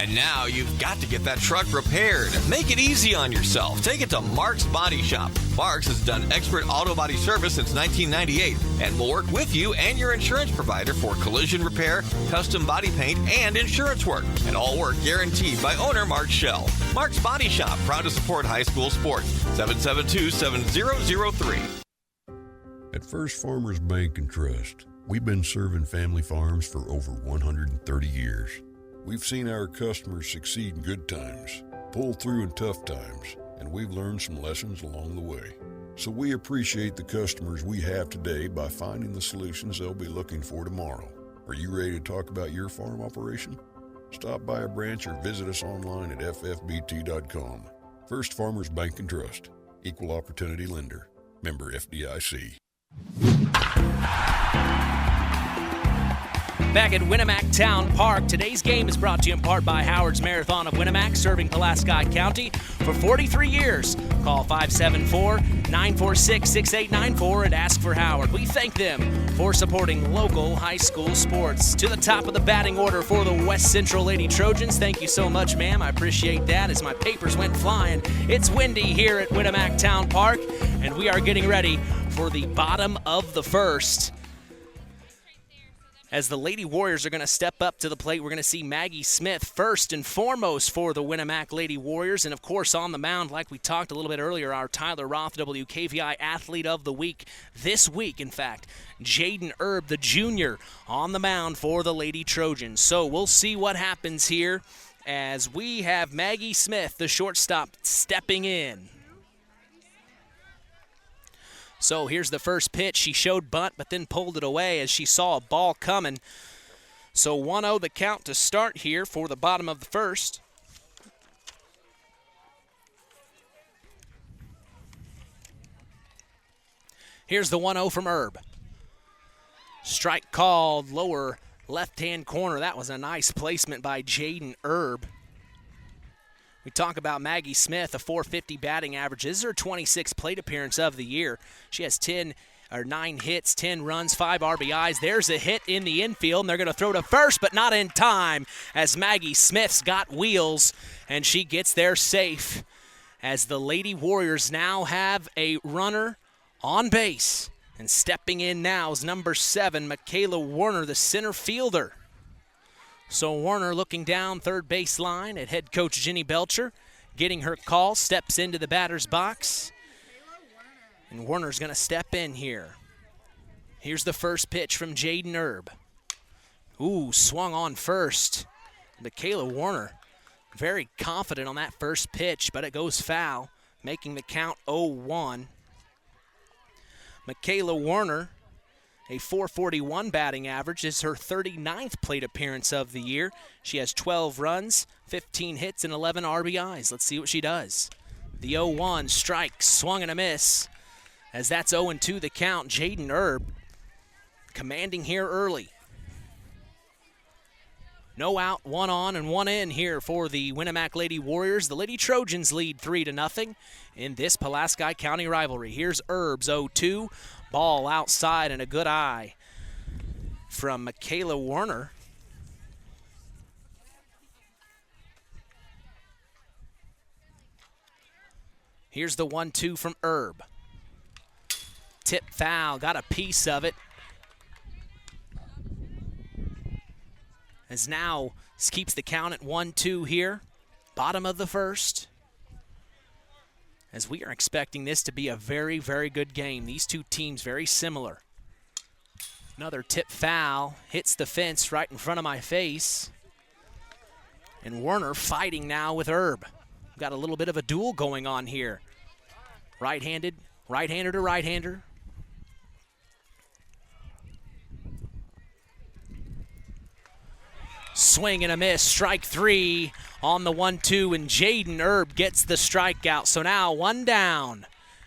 And now you've got to get that truck repaired. Make it easy on yourself. Take it to Mark's Body Shop. Mark's has done expert auto body service since 1998 and will work with you and your insurance provider for collision repair, custom body paint, and insurance work. And all work guaranteed by owner Mark Schell. Mark's Body Shop, proud to support high school sports. 772-7003. At First Farmers Bank and Trust, we've been serving family farms for over 130 years. We've seen our customers succeed in good times, pull through in tough times, and we've learned some lessons along the way. So we appreciate the customers we have today by finding the solutions they'll be looking for tomorrow. Are you ready to talk about your farm operation? Stop by a branch or visit us online at ffbt.com. First Farmers Bank and Trust, Equal Opportunity Lender, member FDIC. Back at Winamac Town Park, today's game is brought to you in part by Howard's Marathon of Winamac, serving Pulaski County for 43 years. Call 574-946-6894 and ask for Howard. We thank them for supporting local high school sports. To the top of the batting order for the West Central Lady Trojans. Thank you so much, ma'am. I appreciate that as my papers went flying. It's windy here at Winamac Town Park, and we are getting ready for the bottom of the first. As the Lady Warriors are going to step up to the plate, we're going to see Maggie Smith first and foremost for the Winamac Lady Warriors. And, of course, on the mound, like we talked a little bit earlier, our Tyler Roth WKVI Athlete of the Week. This week, in fact, Jaden Erb, the junior, on the mound for the Lady Trojans. So we'll see what happens here as we have Maggie Smith, the shortstop, stepping in. So here's the first pitch. She showed bunt, but then pulled it away as she saw a ball coming. So 1-0 the count to start here for the bottom of the first. Here's the 1-0 from Erb. Strike called, lower left-hand corner. That was a nice placement by Jaden Erb. We talk about Maggie Smith, a .450 batting average. This is her 26th plate appearance of the year. She has 9 hits, 10 runs, 5 RBIs. There's a hit in the infield, and they're going to throw to first, but not in time as Maggie Smith's got wheels, and she gets there safe as the Lady Warriors now have a runner on base. And stepping in now is number 7, Michaela Warner, the center fielder. So Warner looking down third base line at head coach Jenny Belcher, getting her call, steps into the batter's box. And Warner's going to step in here. Here's the first pitch from Jaden Erb. Ooh, swung on first. Michaela Warner very confident on that first pitch, but it goes foul, making the count 0-1. Michaela Warner, a .441 batting average, is her 39th plate appearance of the year. She has 12 runs, 15 hits, and 11 RBIs. Let's see what she does. The 0-1 strike, swung and a miss. As that's 0-2 the count, Jaden Erb commanding here early. No out, one on, and one in here for the Winamac Lady Warriors. The Lady Trojans lead 3-0 in this Pulaski County rivalry. Here's Erb's 0-2. Ball outside and a good eye from Michaela Warner. Here's the 1-2 from Erb. Tip foul, got a piece of it. As now keeps the count at 1-2 here, bottom of the first. As we are expecting this to be a very, very good game. These two teams very similar. Another tip foul, hits the fence right in front of my face. And Warner fighting now with Erb. Got a little bit of a duel going on here. Right-handed, right-hander to right-hander. Swing and a miss, strike three on the 1-2, and Jaden Erb gets the strikeout. So now one down,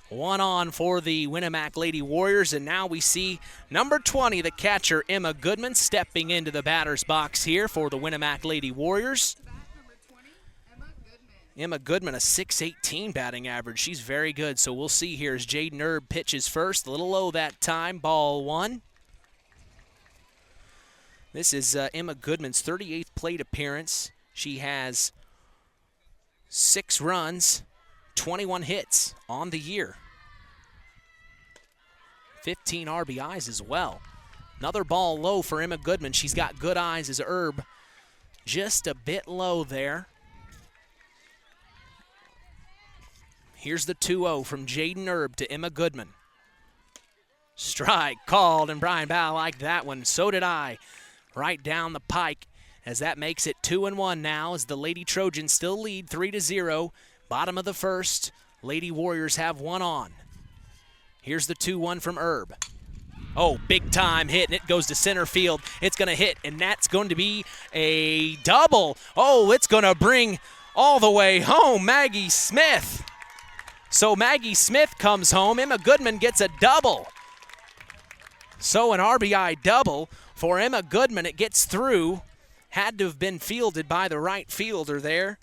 one on for the Winamac Lady Warriors, and now we see number 20, the catcher, Emma Goodman, stepping into the batter's box here for the Winamac Lady Warriors. Emma Goodman, a .618 batting average. She's very good, so we'll see here as Jaden Erb pitches first. A little low that time, ball one. This is Emma Goodman's 38th plate appearance. She has 6 runs, 21 hits on the year. 15 RBIs as well. Another ball low for Emma Goodman. She's got good eyes as Erb. Just a bit low there. Here's the 2-0 from Jaden Erb to Emma Goodman. Strike called, and Brian Bow liked that one. So did I. Right down the pike, as that makes it 2-1 now, as the Lady Trojans still lead 3-0. Bottom of the first, Lady Warriors have one on. Here's the 2-1 from Erb. Oh, big time hit, and it goes to center field. It's going to hit, and that's going to be a double. Oh, it's going to bring all the way home Maggie Smith. So Maggie Smith comes home. Emma Goodman gets a double. So an RBI double for Emma Goodman. It gets through. Had to have been fielded by the right fielder there,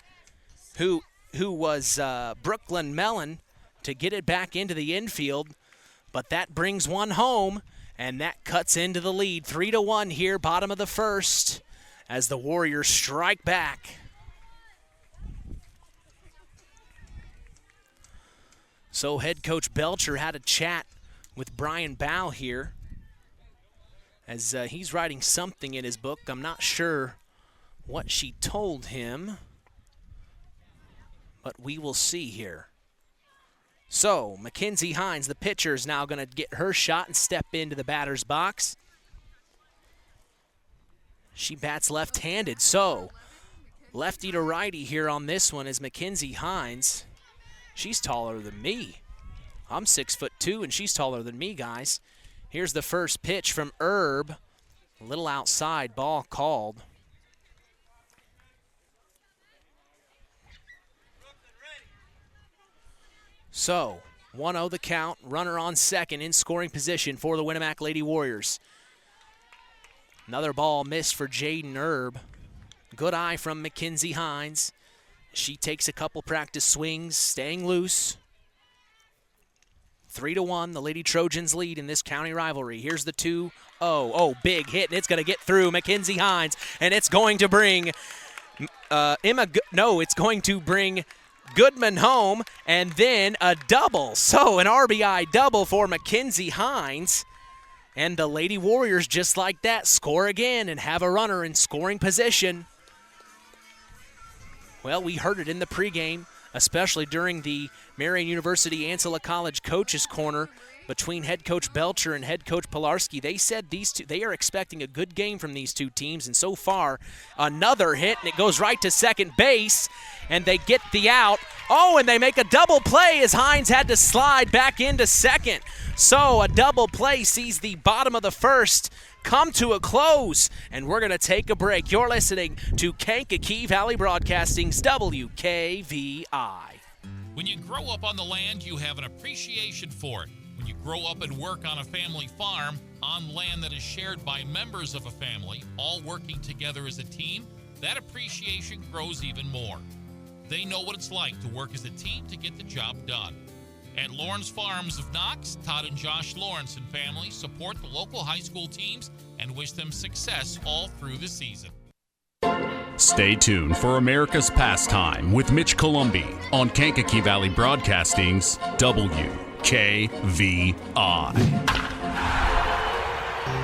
who was Brooklyn Mellon, to get it back into the infield. But that brings one home, and that cuts into the lead. 3-1 here, bottom of the first, as the Warriors strike back. So head coach Belcher had a chat with Brian Bow here, as he's writing something in his book. I'm not sure what she told him, but we will see here. So Mackenzie Hines, the pitcher, is now going to get her shot and step into the batter's box. She bats left-handed, so lefty to righty here on this one is Mackenzie Hines. She's taller than me. I'm 6'2", and she's taller than me, guys. Here's the first pitch from Erb. A little outside, ball called. So, 1-0 the count. Runner on second in scoring position for the Winamac Lady Warriors. Another ball missed for Jaden Erb. Good eye from Mackenzie Hines. She takes a couple practice swings, staying loose. 3-1, the Lady Trojans lead in this county rivalry. Here's the 2-0. Oh, big hit, and it's going to get through Mackenzie Hines, and it's going to bring it's going to bring Goodman home, and then a double. So an RBI double for Mackenzie Hines, And the Lady Warriors, just like that, score again and have a runner in scoring position. Well, we heard it in the pregame, especially during the Marian University Ancilla College Coaches Corner between head coach Belcher and head coach Pilarski. They said they are expecting a good game from these two teams, and so far, another hit, and it goes right to second base, and they get the out. Oh, and they make a double play as Hines had to slide back into second. So a double play sees the bottom of the first come to a close, and we're going to take a break. You're listening to Kankakee Valley Broadcasting's WKVI. When you grow up on the land, you have an appreciation for it. When you grow up and work on a family farm, on land that is shared by members of a family, all working together as a team, that appreciation grows even more. They know what it's like to work as a team to get the job done. At Lawrence Farms of Knox, Todd and Josh Lawrence and family support the local high school teams and wish them success all through the season. Stay tuned for America's Pastime with Mitch Columbi on Kankakee Valley Broadcasting's WKVI.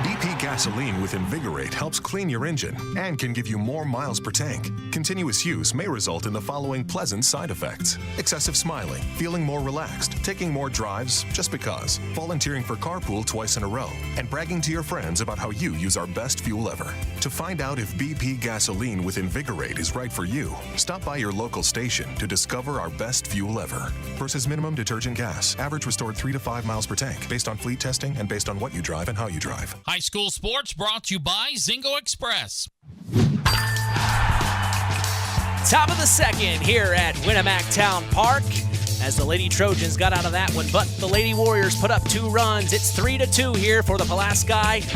BP gasoline with Invigorate helps clean your engine and can give you more miles per tank. Continuous use may result in the following pleasant side effects: excessive smiling, feeling more relaxed, taking more drives just because, volunteering for carpool twice in a row, and bragging to your friends about how you use our best fuel ever. To find out if BP gasoline with Invigorate is right for you, stop by your local station to discover our best fuel ever. Versus minimum detergent gas, average restored 3 to 5 miles per tank, based on fleet testing and based on what you drive and how you drive. High school sports brought to you by Zingo Express. Top of the second here at Winamac Town Park as the Lady Trojans got out of that one, but the Lady Warriors put up 2 runs. It's 3-2 here for the Pulaski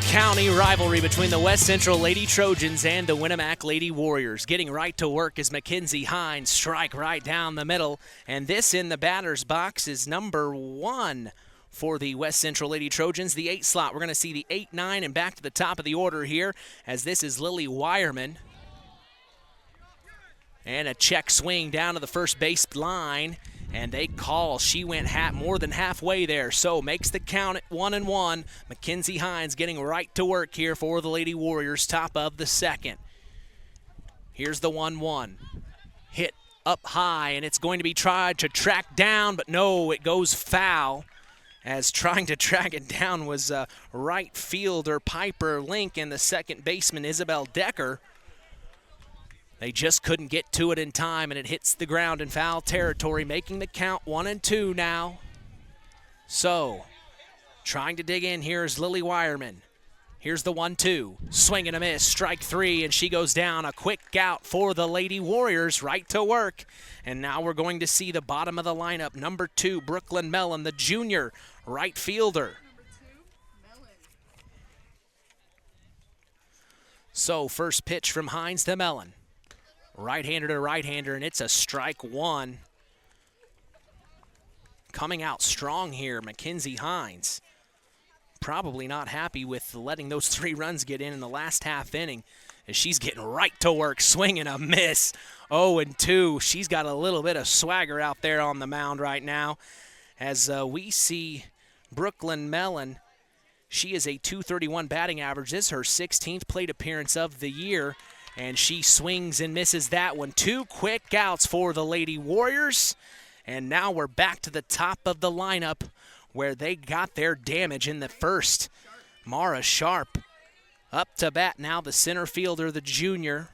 County rivalry between the West Central Lady Trojans and the Winamac Lady Warriors. Getting right to work is Mackenzie Hines, strike right down the middle, and this in the batter's box is number 1 for the West Central Lady Trojans, the 8 slot. We're going to see the 8, 9, and back to the top of the order here as this is Lily Wireman. And a check swing down to the first base line, and they call. She went more than halfway there, so makes the count at 1-1. Mackenzie Hines getting right to work here for the Lady Warriors, top of the second. Here's the 1-1. Hit up high, and it's going to be tried to track down, but no, it goes foul. As trying to track it down was right fielder Piper Link and the second baseman Isabel Decker. They just couldn't get to it in time, and it hits the ground in foul territory, making the count 1-2 now. So, trying to dig in here is Lily Wireman. Here's the 1-2. Swing and a miss, strike 3, and she goes down. A quick out for the Lady Warriors, right to work. And now we're going to see the bottom of the lineup. Number 2, Brooklyn Mellon, the junior right fielder. So, first pitch from Hines to Mellon. Right-hander to right-hander, and it's a strike 1. Coming out strong here, Mackenzie Hines. Probably not happy with letting those 3 runs get in the last half inning as she's getting right to work, swing and a miss. 0-2. She's got a little bit of swagger out there on the mound right now. As we see Brooklyn Mellon, she is a .231 batting average. This is her 16th plate appearance of the year, and she swings and misses that one. 2 quick outs for the Lady Warriors, and now we're back to the top of the lineup where they got their damage in the first. Mara Sharp up to bat now, the center fielder, the junior.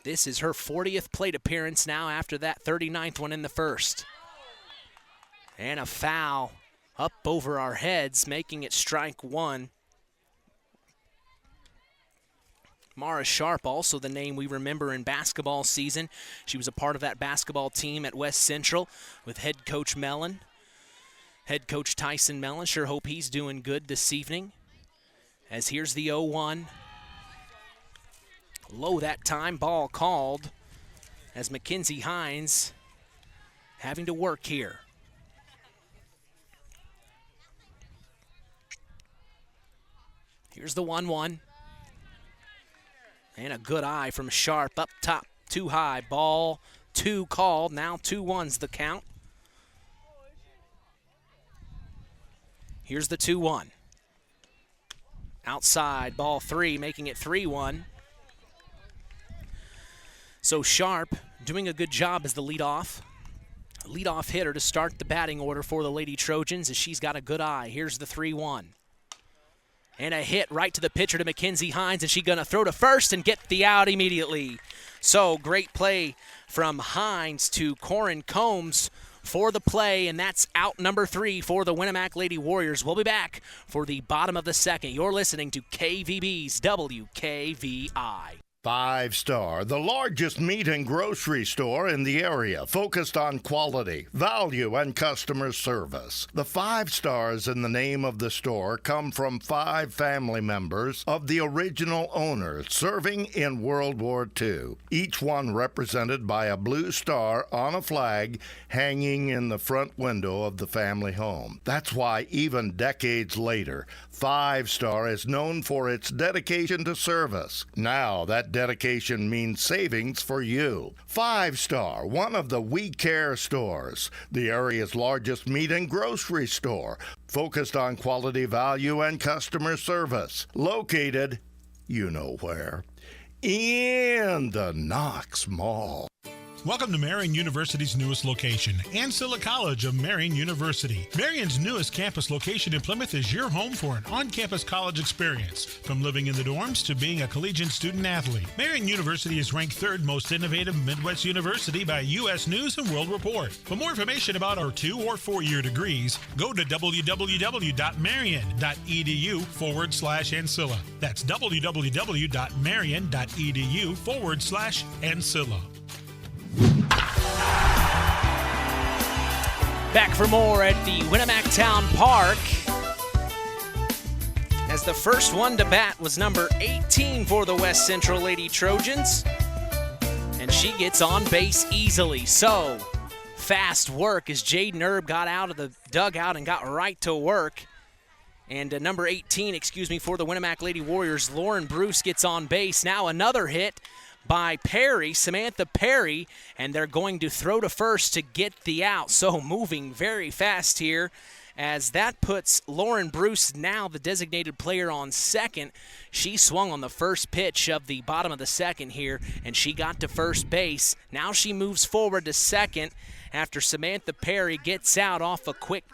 This is her 40th plate appearance now after that 39th one in the first. And a foul up over our heads, making it strike 1. Mara Sharp, also the name we remember in basketball season. She was a part of that basketball team at West Central with head coach Mellon. Head coach Tyson Mellon, sure hope he's doing good this evening. As here's the 0-1. Low that time, ball called as Mackenzie Hines having to work here. Here's the 1-1. And a good eye from Sharp up top, too high. Ball 2 called, now 2-1's the count. Here's the 2-1. Outside, ball 3, making it 3-1. So Sharp doing a good job as the leadoff hitter to start the batting order for the Lady Trojans, as she's got a good eye. Here's the 3-1. And a hit right to the pitcher, to Mackenzie Hines, and she's going to throw to first and get the out immediately. So great play from Hines to Corin Combs for the play, and that's out number 3 for the Winamac Lady Warriors. We'll be back for the bottom of the second. You're listening to KVB's WKVI. 5 Star, the largest meat and grocery store in the area, focused on quality, value, and customer service. The 5 stars in the name of the store come from 5 family members of the original owner serving in World War II, each one represented by a blue star on a flag hanging in the front window of the family home. That's why even decades later, 5 Star is known for its dedication to service. Now that dedication means savings for you. 5 Star, one of the We Care stores, the area's largest meat and grocery store, focused on quality, value, and customer service. Located, you know where, in the Knox Mall. Welcome to Marian University's newest location, Ancilla College of Marian University. Marian's newest campus location in Plymouth is your home for an on-campus college experience. From living in the dorms to being a collegiate student-athlete, Marian University is ranked 3rd most innovative Midwest university by U.S. News & World Report. For more information about our 2- or 4-year degrees, go to www.marian.edu/Ancilla. That's www.marian.edu/Ancilla. Back for more at the Winamac Town Park, as the first one to bat was number 18 for the West Central Lady Trojans, and she gets on base easily. So fast work as Jaden Erb got out of the dugout and got right to work. And number 18, for the Winamac Lady Warriors, Lauren Bruce gets on base. Now another hit by Perry, Samantha Perry, and they're going to throw to first to get the out. So moving very fast here, as that puts Lauren Bruce, now the designated player, on second. She swung on the first pitch of the bottom of the second here, and she got to first base. Now she moves forward to second after Samantha Perry gets out off a quick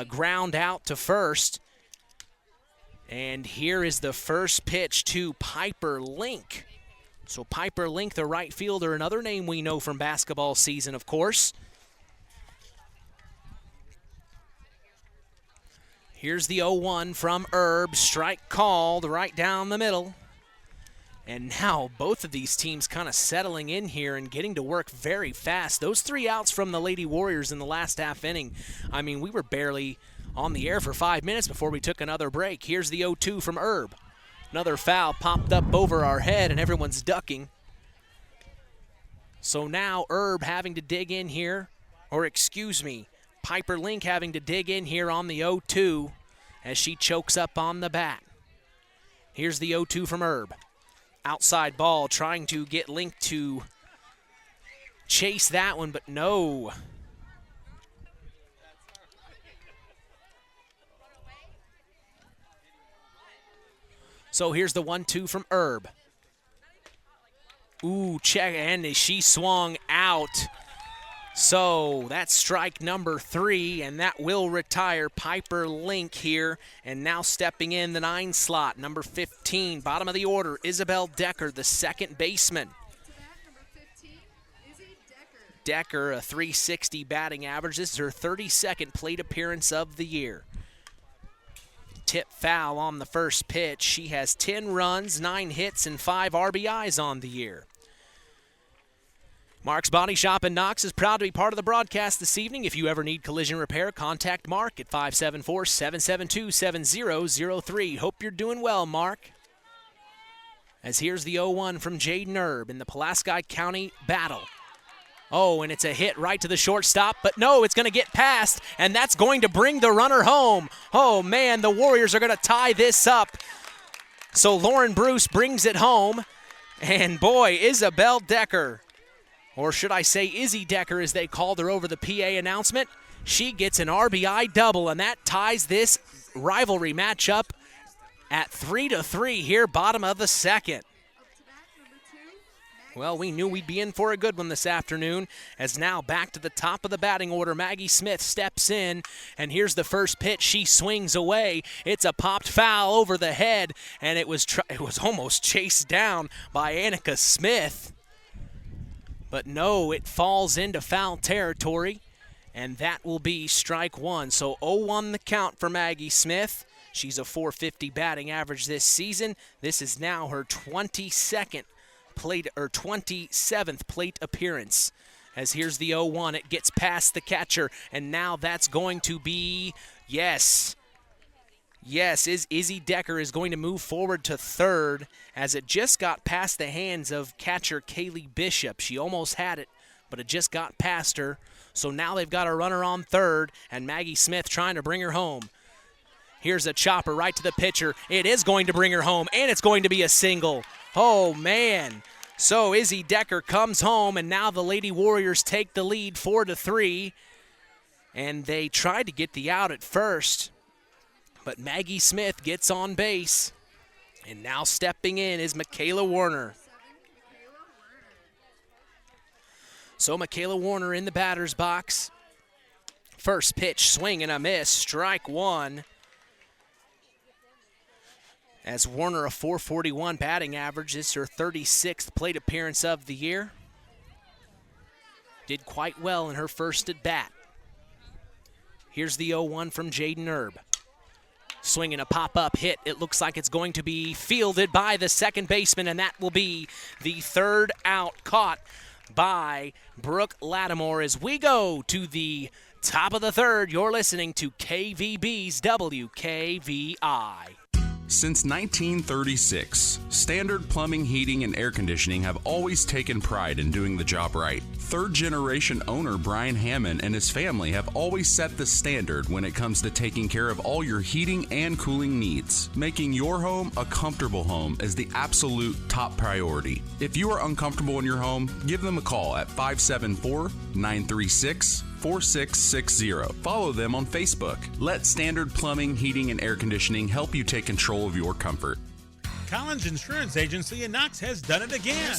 ground out to first. And here is the first pitch to Piper Link. So Piper Link, the right fielder, another name we know from basketball season, of course. Here's the 0-1 from Erb. Strike called right down the middle. And now both of these teams kind of settling in here and getting to work very fast. Those 3 outs from the Lady Warriors in the last half inning, I mean, we were barely on the air for 5 minutes before we took another break. Here's the 0-2 from Erb. Another foul popped up over our head, and everyone's ducking. So now Erb having to dig in here, Piper Link having to dig in here on the 0-2 as she chokes up on the bat. Here's the 0-2 from Erb. Outside ball, trying to get Link to chase that one, but no. So here's the 1-2 from Erb. Ooh, check, and she swung out. So that's strike number 3, and that will retire Piper Link here. And now stepping in the 9 slot, number 15, bottom of the order, Isabel Decker, the second baseman. Decker, a .360 batting average. This is her 32nd plate appearance of the year. Tip foul on the first pitch. She has 10 runs, 9 hits, and 5 RBIs on the year. Mark's Body Shop in Knox is proud to be part of the broadcast this evening. If you ever need collision repair, contact Mark at 574-772-7003. Hope you're doing well, Mark. As here's the 0-1 from Jaden Erb in the Pulaski County battle. Oh, and it's a hit right to the shortstop, but no, it's going to get past, and that's going to bring the runner home. Oh, man, the Warriors are going to tie this up. So Lauren Bruce brings it home, and boy, Isabel Decker or should I say Izzy Decker as they called her over the PA announcement. She gets an RBI double, and that ties this rivalry matchup at 3-3 here, bottom of the second. Well, we knew we'd be in for a good one this afternoon, as now back to the top of the batting order. Maggie Smith steps in, and here's the first pitch. She swings away. It's a popped foul over the head, and it was almost chased down by Annika Smith. But no, it falls into foul territory, and that will be strike one. So 0-1 the count for Maggie Smith. She's a .450 batting average this season. This is now her 27th plate appearance. As here's the 0-1, it gets past the catcher, and now that's going to be, yes, Izzy Decker is going to move forward to third, as it just got past the hands of catcher Kaylee Bishop. She almost had it, but it just got past her. So now they've got a runner on third, and Maggie Smith trying to bring her home. Here's a chopper right to the pitcher. It is going to bring her home, and it's going to be a single. Oh, man. So Izzy Decker comes home, and now the Lady Warriors take the lead 4-3. And they tried to get the out at first, but Maggie Smith gets on base. And now stepping in is Michaela Warner. So Michaela Warner in the batter's box. First pitch, swing and a miss, strike one. As Warner, a .441 batting average, this is her 36th plate appearance of the year. Did quite well in her first at bat. Here's the 0-1 from Jaden Erb. Swinging a pop-up hit. It looks like it's going to be fielded by the second baseman, and that will be the third out, caught by Brooke Lattimore. As we go to the top of the third, you're listening to KVB's WKVI. Since 1936, Standard Plumbing, Heating, and Air Conditioning have always taken pride in doing the job right. Third-generation owner Brian Hammond and his family have always set the standard when it comes to taking care of all your heating and cooling needs. Making your home a comfortable home is the absolute top priority. If you are uncomfortable in your home, give them a call at 574-936-4660. Follow them on Facebook. Let Standard Plumbing, Heating, and Air Conditioning help you take control of your comfort. Collins Insurance Agency in Knox has done it again.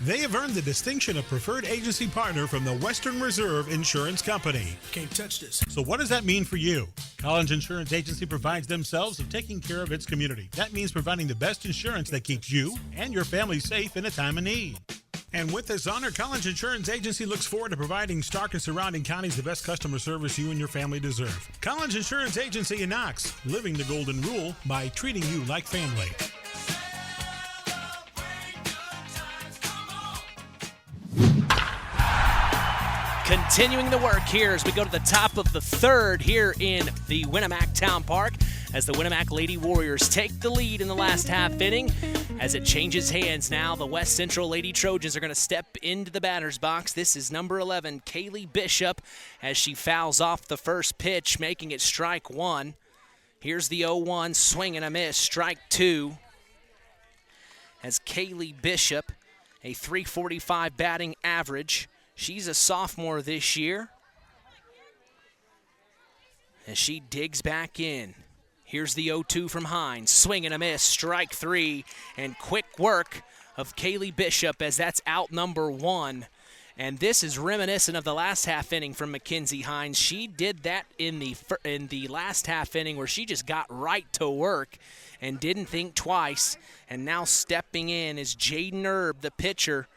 They have earned the distinction of preferred agency partner from the Western Reserve Insurance Company. Can't touch this. So what does that mean for you? Collins Insurance Agency provides themselves of taking care of its community. That means providing the best insurance that keeps you and your family safe in a time of need. And with this honor, Collins Insurance Agency looks forward to providing Stark and surrounding counties the best customer service you and your family deserve. Collins Insurance Agency in Knox, living the golden rule by treating you like family. Continuing the work here as we go to the top of the third here in the Winamac Town Park, as the Winamac Lady Warriors take the lead in the last half inning. As it changes hands now, the West Central Lady Trojans are going to step into the batter's box. This is number 11, Kaylee Bishop, as she fouls off the first pitch, making it strike one. Here's the 0-1, swing and a miss, strike two. As Kaylee Bishop, a .345 batting average. She's a sophomore this year. As she digs back in. Here's the 0-2 from Hines. Swing and a miss, strike three. And quick work of Kaylee Bishop as that's out number one. And this is reminiscent of the last half inning from Mackenzie Hines. She did that in the last half inning where she just got right to work and didn't think twice. And now stepping in is Jaden Erb, the pitcher.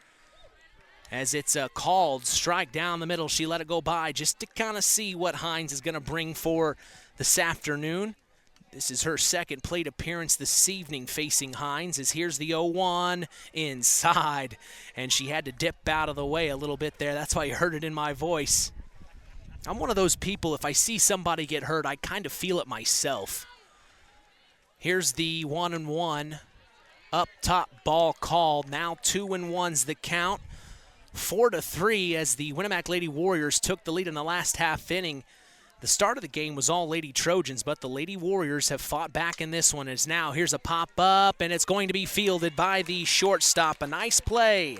As it's a called strike down the middle, she let it go by just to kind of see what Hines is going to bring for this afternoon. This is her second plate appearance this evening facing Hines, as here's the 0-1 inside, and she had to dip out of the way a little bit there. That's why you heard it in my voice. I'm one of those people, if I see somebody get hurt, I kind of feel it myself. Here's the 1-1 up top ball called. Now 2-1's the count. 4-3 as the Winamac Lady Warriors took the lead in the last half inning. The start of the game was all Lady Trojans, but the Lady Warriors have fought back in this one. As now, here's a pop-up, and it's going to be fielded by the shortstop. A nice play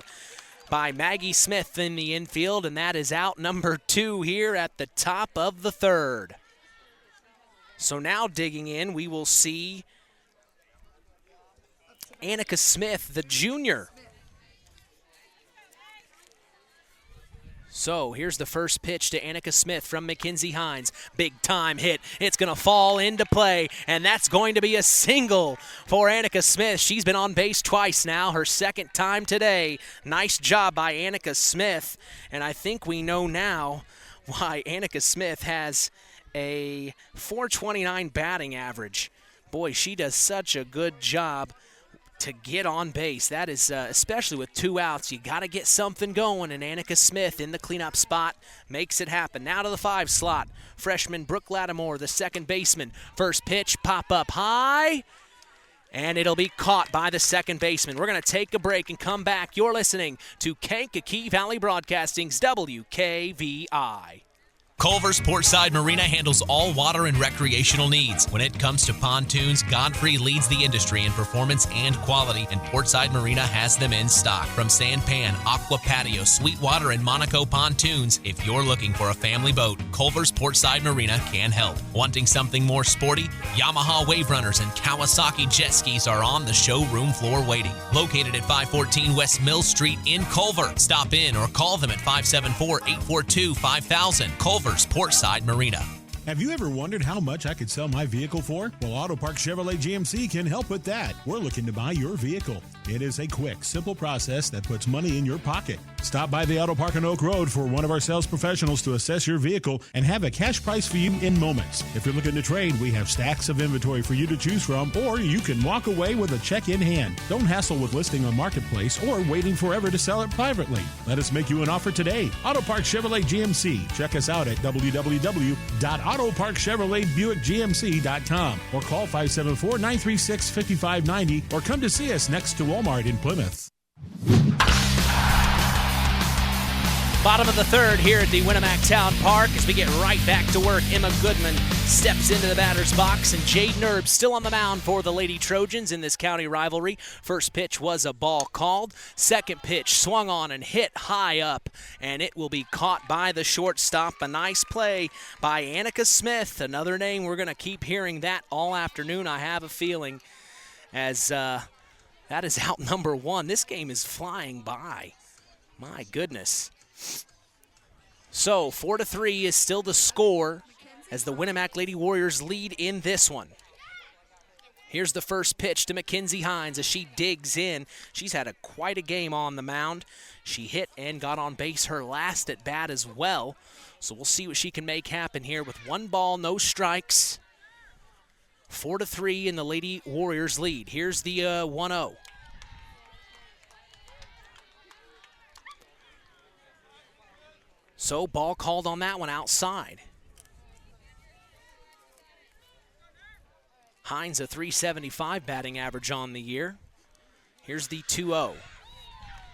by Maggie Smith in the infield, and that is out number 2 here at the top of the third. So now digging in, we will see Annika Smith, the junior. So here's the first pitch to Annika Smith from Mackenzie Hines. Big time hit. It's going to fall into play, and that's going to be a single for Annika Smith. She's been on base twice now, her second time today. Nice job by Annika Smith, and I think we know now why Annika Smith has a .429 batting average. Boy, she does such a good job to get on base. That is, especially with 2 outs, you got to get something going, and Annika Smith in the cleanup spot makes it happen. Now to the 5 slot, freshman Brooke Lattimore, the second baseman. First pitch, pop up high, and it'll be caught by the second baseman. We're going to take a break and come back. You're listening to Kankakee Valley Broadcasting's WKVI. Culver's Portside Marina handles all water and recreational needs. When it comes to pontoons, Godfrey leads the industry in performance and quality, and Portside Marina has them in stock. From Sanpan, Aqua Patio, Sweetwater, and Monaco pontoons, if you're looking for a family boat, Culver's Portside Marina can help. Wanting something more sporty? Yamaha Wave Runners and Kawasaki jet skis are on the showroom floor waiting. Located at 514 West Mill Street in Culver. Stop in or call them at 574-842-5000. Culver's Portside Marina. Have you ever wondered how much I could sell my vehicle for? Well, Auto Park Chevrolet GMC can help with that. We're looking to buy your vehicle. It is a quick, simple process that puts money in your pocket. Stop by the Auto Park on Oak Road for one of our sales professionals to assess your vehicle and have a cash price for you in moments. If you're looking to trade, we have stacks of inventory for you to choose from, or you can walk away with a check in hand. Don't hassle with listing on Marketplace or waiting forever to sell it privately. Let us make you an offer today. Auto Park Chevrolet GMC. Check us out at www.autoparkchevroletbuickgmc.com or call 574-936-5590 or come to see us next to Walmart in Plymouth. Bottom of the third here at the Winamac Town Park as we get right back to work. Emma Goodman steps into the batter's box, and Jade Nerb still on the mound for the Lady Trojans in this county rivalry. First pitch was a ball called. Second pitch swung on and hit high up, and it will be caught by the shortstop. A nice play by Annika Smith, another name we're going to keep hearing that all afternoon, I have a feeling, as that is out number 1. This game is flying by. My goodness. So 4-3 is still the score as the Winamac Lady Warriors lead in this one. Here's the first pitch to Mackenzie Hines as she digs in. She's had quite a game on the mound. She hit and got on base her last at bat as well. So we'll see what she can make happen here with 1 ball, no strikes. 4-3 in the Lady Warriors lead. Here's the 1-0. So ball called on that one outside. Hines a .375 batting average on the year. Here's the 2-0.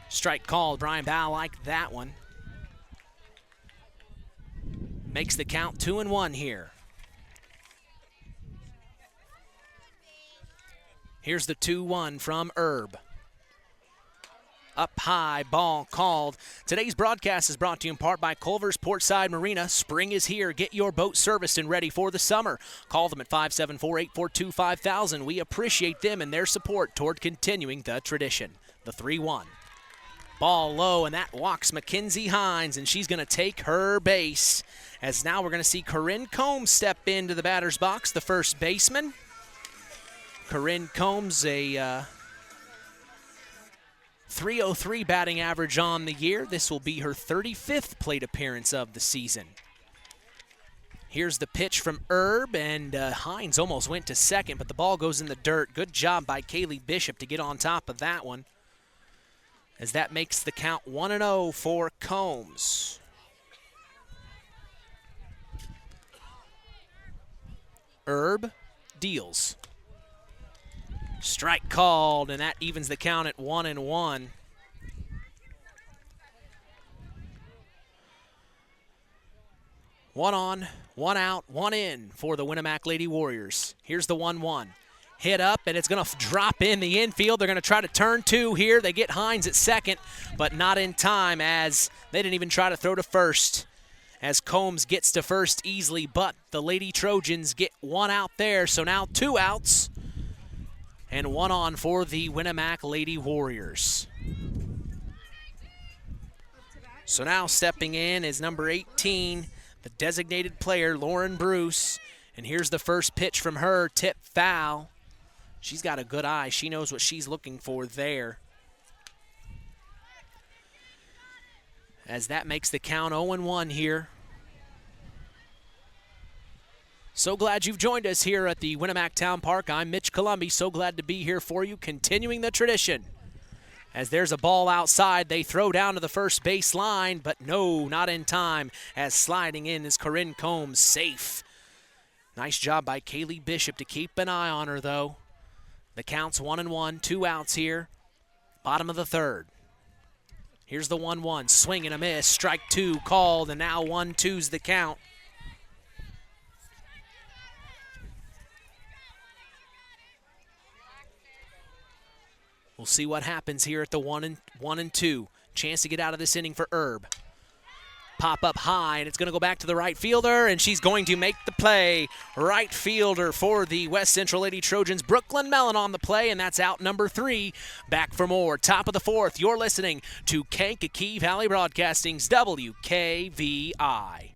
Strike called. Brian Bow liked that one. Makes the count 2-1 here. Here's the 2-1 from Herb. Up high, ball called. Today's broadcast is brought to you in part by Culver's Portside Marina. Spring is here. Get your boat serviced and ready for the summer. Call them at 574-842-5000. We appreciate them and their support toward continuing the tradition. The 3-1. Ball low, and that walks Mackenzie Hines, and she's going to take her base. As now we're going to see Corinne Combs step into the batter's box, the first baseman. Corinne Combs, a .303 batting average on the year. This will be her 35th plate appearance of the season. Here's the pitch from Herb, and Hines almost went to second, but the ball goes in the dirt. Good job by Kaylee Bishop to get on top of that one, as that makes the count 1-0 for Combs. Herb deals. Strike called, and that evens the count at 1-1. One on, one out, one in for the Winamac Lady Warriors. Here's the 1-1. Hit up, and it's going to drop in the infield. They're going to try to turn two here. They get Hines at second, but not in time as they didn't even try to throw to first. As Combs gets to first easily, but the Lady Trojans get one out there, so now 2 outs and 1 on for the Winamac Lady Warriors. So now stepping in is number 18, the designated player, Lauren Bruce. And here's the first pitch from her, tip foul. She's got a good eye. She knows what she's looking for there. As that makes the count 0-1 here. So glad you've joined us here at the Winamac Town Park. I'm Mitch Columby. So glad to be here for you, continuing the tradition. As there's a ball outside, they throw down to the first base line, but no, not in time, as sliding in is Corinne Combs, safe. Nice job by Kaylee Bishop to keep an eye on her, though. The count's 1-1, 2 outs here, bottom of the third. Here's the 1-1, swing and a miss, strike 2 called, and now 1-2's the count. We'll see what happens here at the 1-2. Chance to get out of this inning for Erb. Pop up high, and it's going to go back to the right fielder, and she's going to make the play. Right fielder for the West Central Lady Trojans, Brooklyn Mellon on the play, and that's out number 3. Back for more. Top of the fourth, you're listening to Kankakee Valley Broadcasting's WKVI.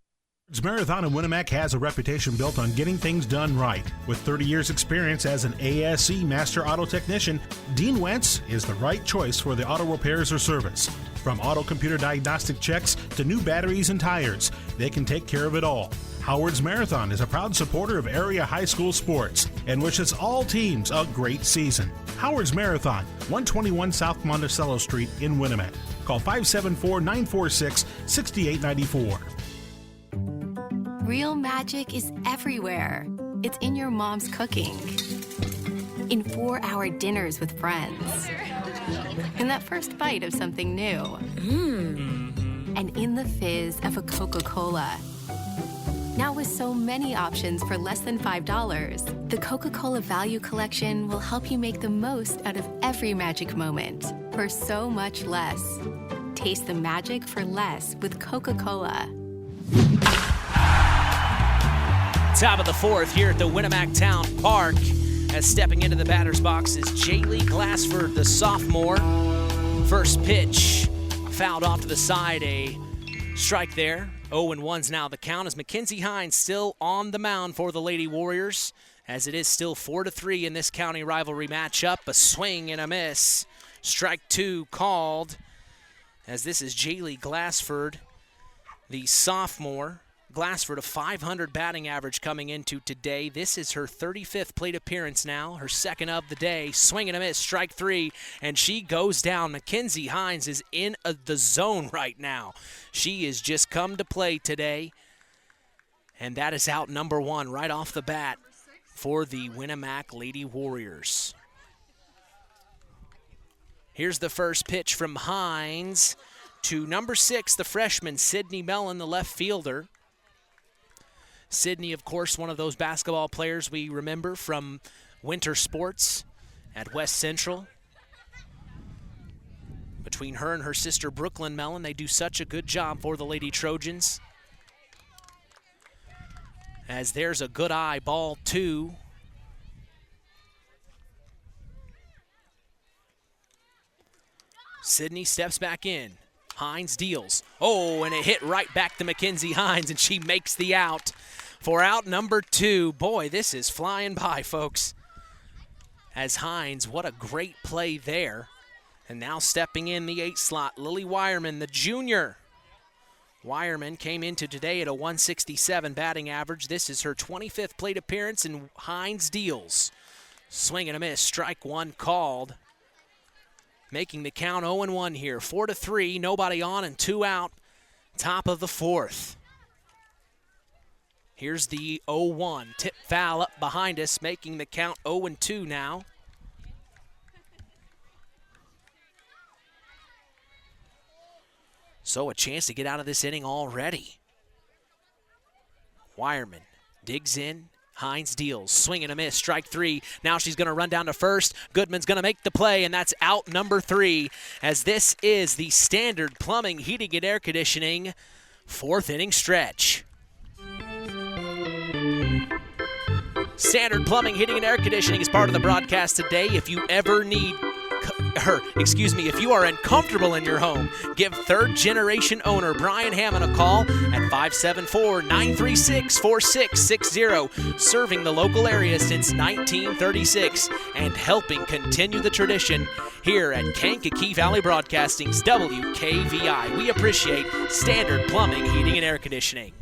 Marathon in Winamac has a reputation built on getting things done right. With 30 years experience as an ASE Master Auto Technician, Dean Wentz is the right choice for the auto repairs or service. From auto computer diagnostic checks to new batteries and tires, they can take care of it all. Howard's Marathon is a proud supporter of area high school sports and wishes all teams a great season. Howard's Marathon, 121 South Monticello Street in Winamac. Call 574-946-6894. Real magic is everywhere. It's in your mom's cooking, in 4-hour dinners with friends, in that first bite of something new, and in the fizz of a Coca-Cola. Now with so many options for less than $5, the Coca-Cola Value Collection will help you make the most out of every magic moment for so much less. Taste the magic for less with Coca-Cola. Top of the fourth here at the Winamac Town Park. As stepping into the batter's box is Jaylee Glassford, the sophomore. First pitch fouled off to the side, a strike there. 0-1's now the count as Mackenzie Hines still on the mound for the Lady Warriors, as it is still 4-3 in this county rivalry matchup. A swing and a miss. Strike 2 called, as this is Jaylee Glassford, the sophomore. Glassford, a .500 batting average coming into today. This is her 35th plate appearance now, her second of the day. Swing and a miss, strike 3, and she goes down. Mackenzie Hines is in the zone right now. She has just come to play today, and that is out number 1 right off the bat for the Winamac Lady Warriors. Here's the first pitch from Hines to number 6, the freshman, Sydney Mellon, the left fielder. Sydney, of course, one of those basketball players we remember from winter sports at West Central. Between her and her sister, Brooklyn Mellon, they do such a good job for the Lady Trojans. As there's a good eye, ball 2. Sydney steps back in. Hines deals. Oh, and it hit right back to Mackenzie Hines, and she makes the out for out number 2. Boy, this is flying by, folks. As Hines, what a great play there. And now stepping in the 8 slot, Lily Wireman, the junior. Wireman came into today at a 167 batting average. This is her 25th plate appearance, and Hines deals. Swing and a miss, strike 1 called. Making the count 0-1 here. 4-3, nobody on and 2 out. Top of the fourth. Here's the 0-1. Tip foul up behind us, making the count 0-2 now. So a chance to get out of this inning already. Wireman digs in. Hines deals, swing and a miss, strike 3. Now she's going to run down to first. Goodman's going to make the play, and that's out number 3, as this is the Standard Plumbing, Heating, and Air Conditioning 4th inning stretch. Standard Plumbing, Heating, and Air Conditioning is part of the broadcast today. If you ever need, if you are uncomfortable in your home, give third-generation owner Brian Hammond a call at 574-936-4660, serving the local area since 1936 and helping continue the tradition here at Kankakee Valley Broadcasting's WKVI. We appreciate Standard Plumbing, Heating, and Air Conditioning.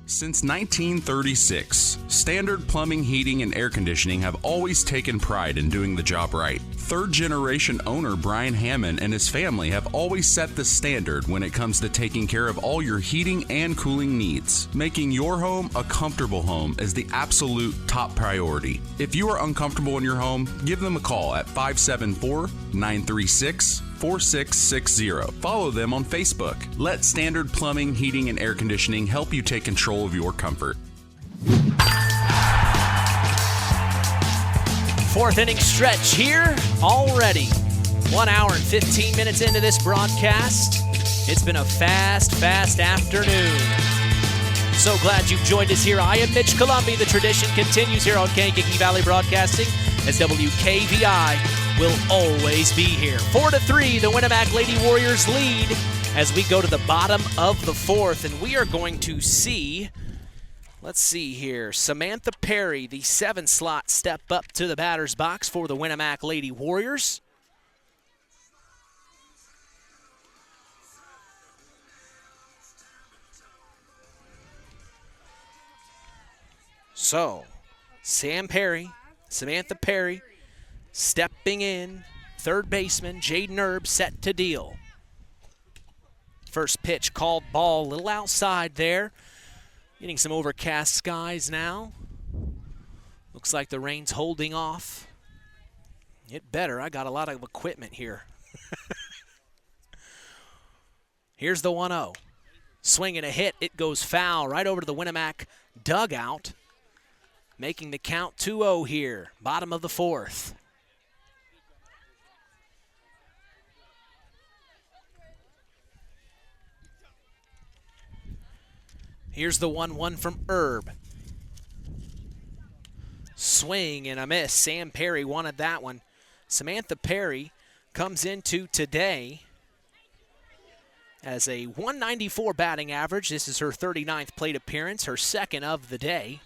Since 1936, Standard Plumbing, Heating, and Air Conditioning have always taken pride in doing the job right. Third-generation owner Brian Hammond and his family have always set the standard when it comes to taking care of all your heating and cooling needs. Making your home a comfortable home is the absolute top priority. If you are uncomfortable in your home, give them a call at 574-936-4660. Follow them on Facebook. Let Standard Plumbing, Heating, and Air Conditioning help you take control of your comfort. 4th inning stretch here already. 1 hour and 15 minutes into this broadcast. It's been a fast afternoon. So glad you've joined us here. I am Mitch Columbi. The tradition continues here on Kankakee Valley Broadcasting as WKVI will always be here. 4-3, the Winamac Lady Warriors lead as we go to the bottom of the 4th, and we are going to see, let's see here, Samantha Perry, the 7 slot, step up to the batter's box for the Winamac Lady Warriors. So, Samantha Perry stepping in, third baseman Jaden Erb set to deal. First pitch called ball, a little outside there. Getting some overcast skies now. Looks like the rain's holding off. It better. I got a lot of equipment here. Here's the 1-0. Swing and a hit. It goes foul right over to the Winamac dugout. Making the count 2-0 here. Bottom of the 4th. Here's the 1-1 from Erb. Swing and a miss. Sam Perry wanted that one. Samantha Perry comes into today as a 194 batting average. This is her 39th plate appearance, her second of the day.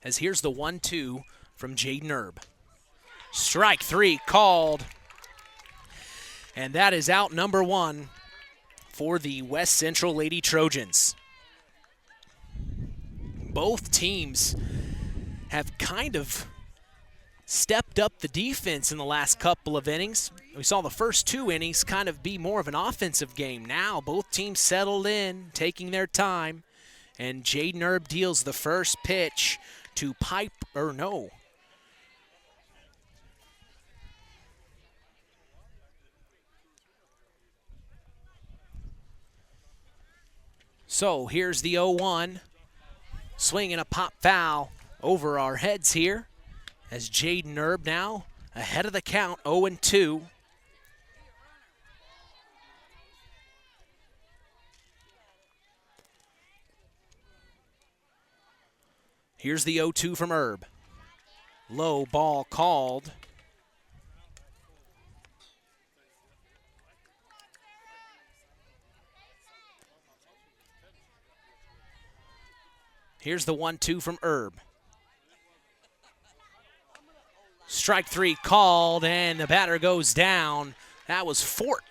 As here's the 1-2 from Jaden Erb. Strike 3 called. And that is out number 1 for the West Central Lady Trojans. Both teams have kind of stepped up the defense in the last couple of innings. We saw the first 2 innings kind of be more of an offensive game. Now both teams settled in, taking their time, and Jaden Erb deals the first pitch to So here's the 0-1. Swing and a pop foul over our heads here as Jaden Erb now ahead of the count, 0-2. Here's the 0-2 from Erb. Low ball called. Here's the 1-2 from Erb. Strike 3 called, and the batter goes down. That was Fort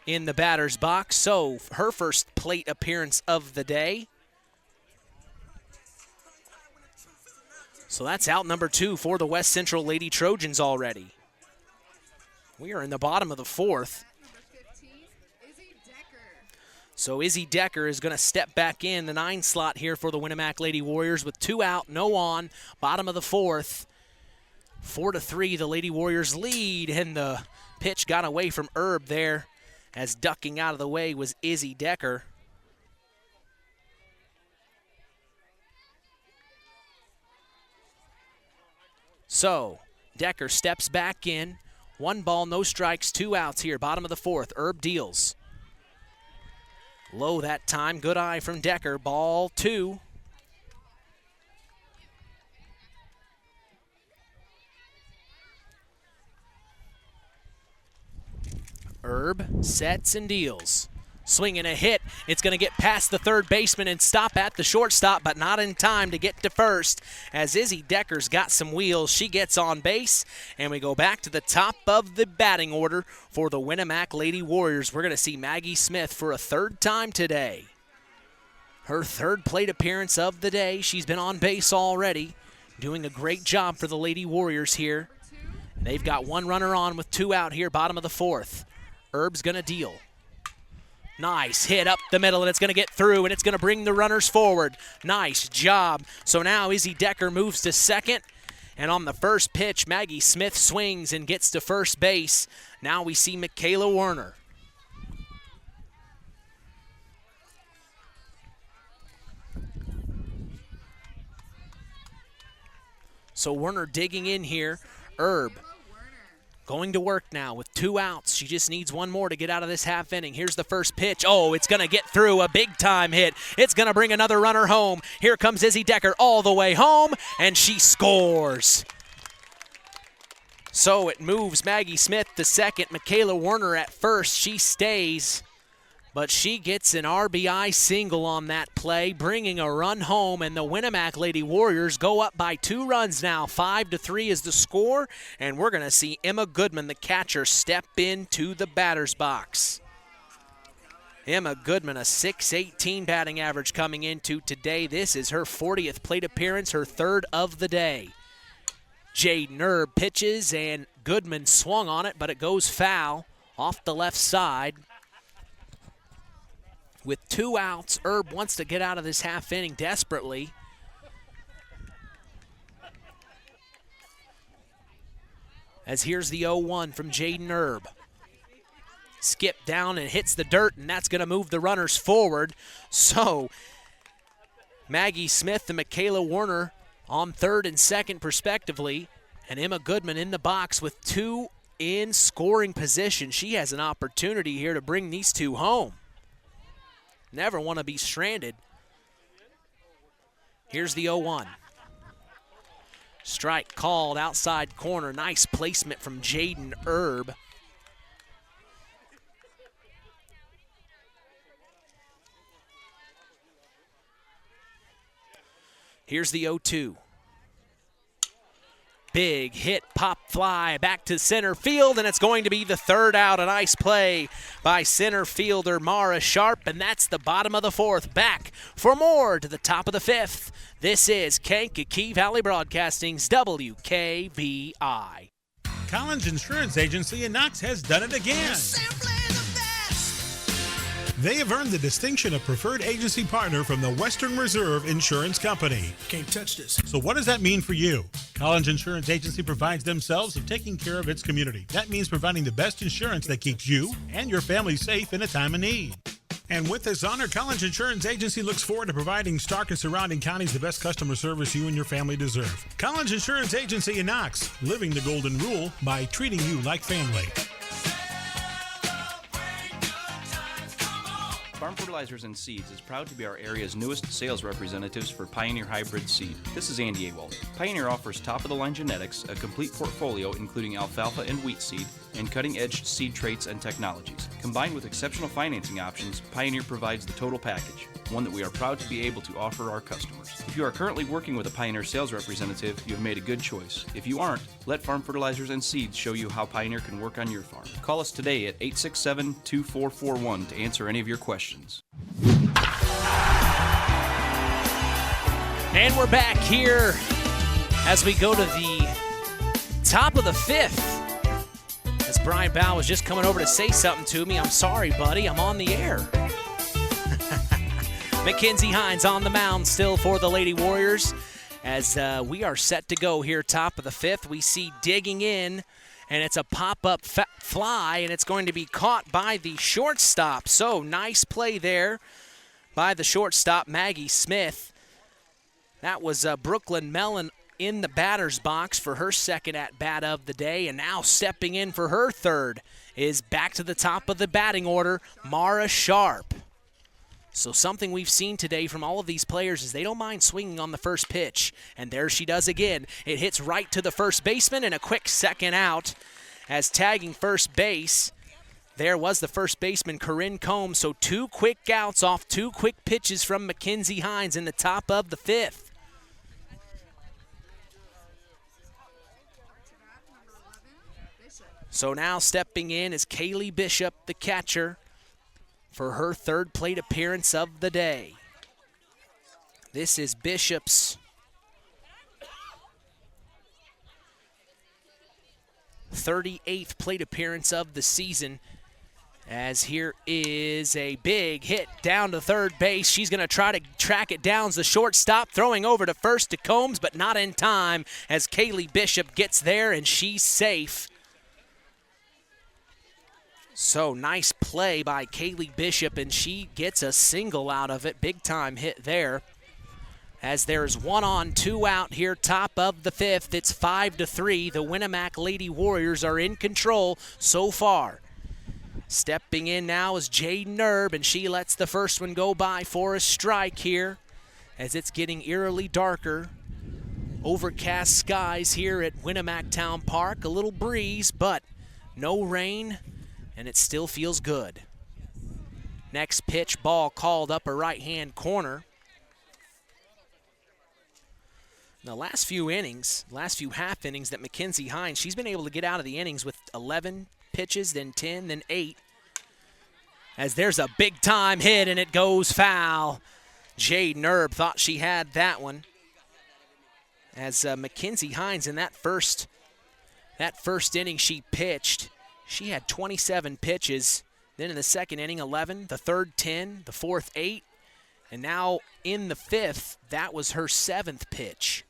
in the batter's box, so her first plate appearance of the day. So that's out number 2 for the West Central Lady Trojans already. We are in the bottom of the 4th. So Izzy Decker is going to step back in the 9 slot here for the Winamac Lady Warriors with 2 out, no on, bottom of the 4th. 4-3, the Lady Warriors lead, and the pitch got away from Erb there as ducking out of the way was Izzy Decker. So Decker steps back in. 1 ball, no strikes, 2 outs here. Bottom of the 4th. Herb deals. Low that time. Good eye from Decker. Ball 2. Herb sets and deals. Swinging a hit. It's going to get past the third baseman and stop at the shortstop, but not in time to get to first. As Izzy Decker's got some wheels, she gets on base, and we go back to the top of the batting order for the Winamac Lady Warriors. We're going to see Maggie Smith for a 3rd time today. Her 3rd plate appearance of the day. She's been on base already, doing a great job for the Lady Warriors here. They've got 1 runner on with 2 out here, bottom of the 4th. Herb's going to deal. Nice hit up the middle, and it's going to get through, and it's going to bring the runners forward. Nice job. So now Izzy Decker moves to second, and on the first pitch, Maggie Smith swings and gets to first base. Now we see Michaela Werner. So Werner digging in here. Herb going to work now with 2 outs. She just needs 1 more to get out of this half inning. Here's the first pitch. Oh, it's going to get through. A big-time hit. It's going to bring another runner home. Here comes Izzy Decker all the way home, and she scores. So it moves Maggie Smith to second. Michaela Werner at first. She stays, but she gets an RBI single on that play, bringing a run home, and the Winamac Lady Warriors go up by 2 runs now. 5-3 is the score, and we're going to see Emma Goodman, the catcher, step into the batter's box. Emma Goodman, a .618 batting average coming into today. This is her 40th plate appearance, her 3rd of the day. Jaden Herb pitches, and Goodman swung on it, but it goes foul off the left side. With 2 outs, Herb wants to get out of this half inning desperately. As here's the 0-1 from Jaden Herb. Skip down and hits the dirt, and that's going to move the runners forward. So Maggie Smith and Michaela Werner on 3rd and 2nd respectively, and Emma Goodman in the box with 2 in scoring position. She has an opportunity here to bring these 2 home. Never want to be stranded. Here's the 0-1. Strike called outside corner. Nice placement from Jaden Herb. Here's the 0-2. Big hit, pop fly back to center field, and it's going to be the 3rd out. A nice play by center fielder Mara Sharp, and that's the bottom of the 4th. Back for more to the top of the 5th. This is Kankakee Valley Broadcasting's WKVI. Collins Insurance Agency in Knox has done it again. They have earned the distinction of preferred agency partner from the Western Reserve Insurance Company. Can't touch this. So what does that mean for you? Collins Insurance Agency provides themselves of taking care of its community. That means providing the best insurance that keeps you and your family safe in a time of need. And with this honor, Collins Insurance Agency looks forward to providing Stark and surrounding counties the best customer service you and your family deserve. Collins Insurance Agency in Knox, living the golden rule by treating you like family. Farm Fertilizers and Seeds is proud to be our area's newest sales representatives for Pioneer Hybrid Seed. This is Andy Awald. Pioneer offers top-of-the-line genetics, a complete portfolio including alfalfa and wheat seed, and cutting-edge seed traits and technologies. Combined with exceptional financing options, Pioneer provides the total package, one that we are proud to be able to offer our customers. If you are currently working with a Pioneer sales representative, you have made a good choice. If you aren't, let Farm Fertilizers and Seeds show you how Pioneer can work on your farm. Call us today at 867-2441 to answer any of your questions. And we're back here as we go to the top of the 5th. As Brian Bow was just coming over to say something to me. I'm sorry, buddy. I'm on the air. Mackenzie Hines on the mound still for the Lady Warriors. As we are set to go here, top of the 5th. We see digging in, and it's a pop-up fly, and it's going to be caught by the shortstop. So nice play there by the shortstop, Maggie Smith. That was Brooklyn Mellon in the batter's box for her second at-bat of the day, and now stepping in for her third is back to the top of the batting order, Mara Sharp. So something we've seen today from all of these players is they don't mind swinging on the first pitch. And there she does again. It hits right to the first baseman and a quick second out as tagging first base. There was the first baseman, Corinne Combs. So 2 quick outs off 2 quick pitches from Mackenzie Hines in the top of the 5th. So now stepping in is Kaylee Bishop, the catcher, for her third plate appearance of the day. This is Bishop's .38th plate appearance of the season, as here is a big hit down to third base. She's going to try to track it down as the shortstop, throwing over to first to Combs, but not in time as Kaylee Bishop gets there and she's safe. So nice play by Kaylee Bishop, and she gets a single out of it. Big time hit there. As there's 1 on, 2 out here, top of the 5th. It's 5-3. The Winamac Lady Warriors are in control so far. Stepping in now is Jaden Erb, and she lets the first one go by for a strike here as it's getting eerily darker. Overcast skies here at Winamac Town Park. A little breeze, but no rain, and it still feels good. Next pitch, ball called upper right-hand corner. The last few innings, last few half innings that Mackenzie Hines, she's been able to get out of the innings with 11 pitches, then 10, then 8. As there's a big-time hit, and it goes foul. Jaden Erb thought she had that one. As Mackenzie Hines in that first inning she pitched, she had 27 pitches. Then in the second inning, 11. The third, 10. The fourth, 8. And now in the 5th, that was her 7th pitch.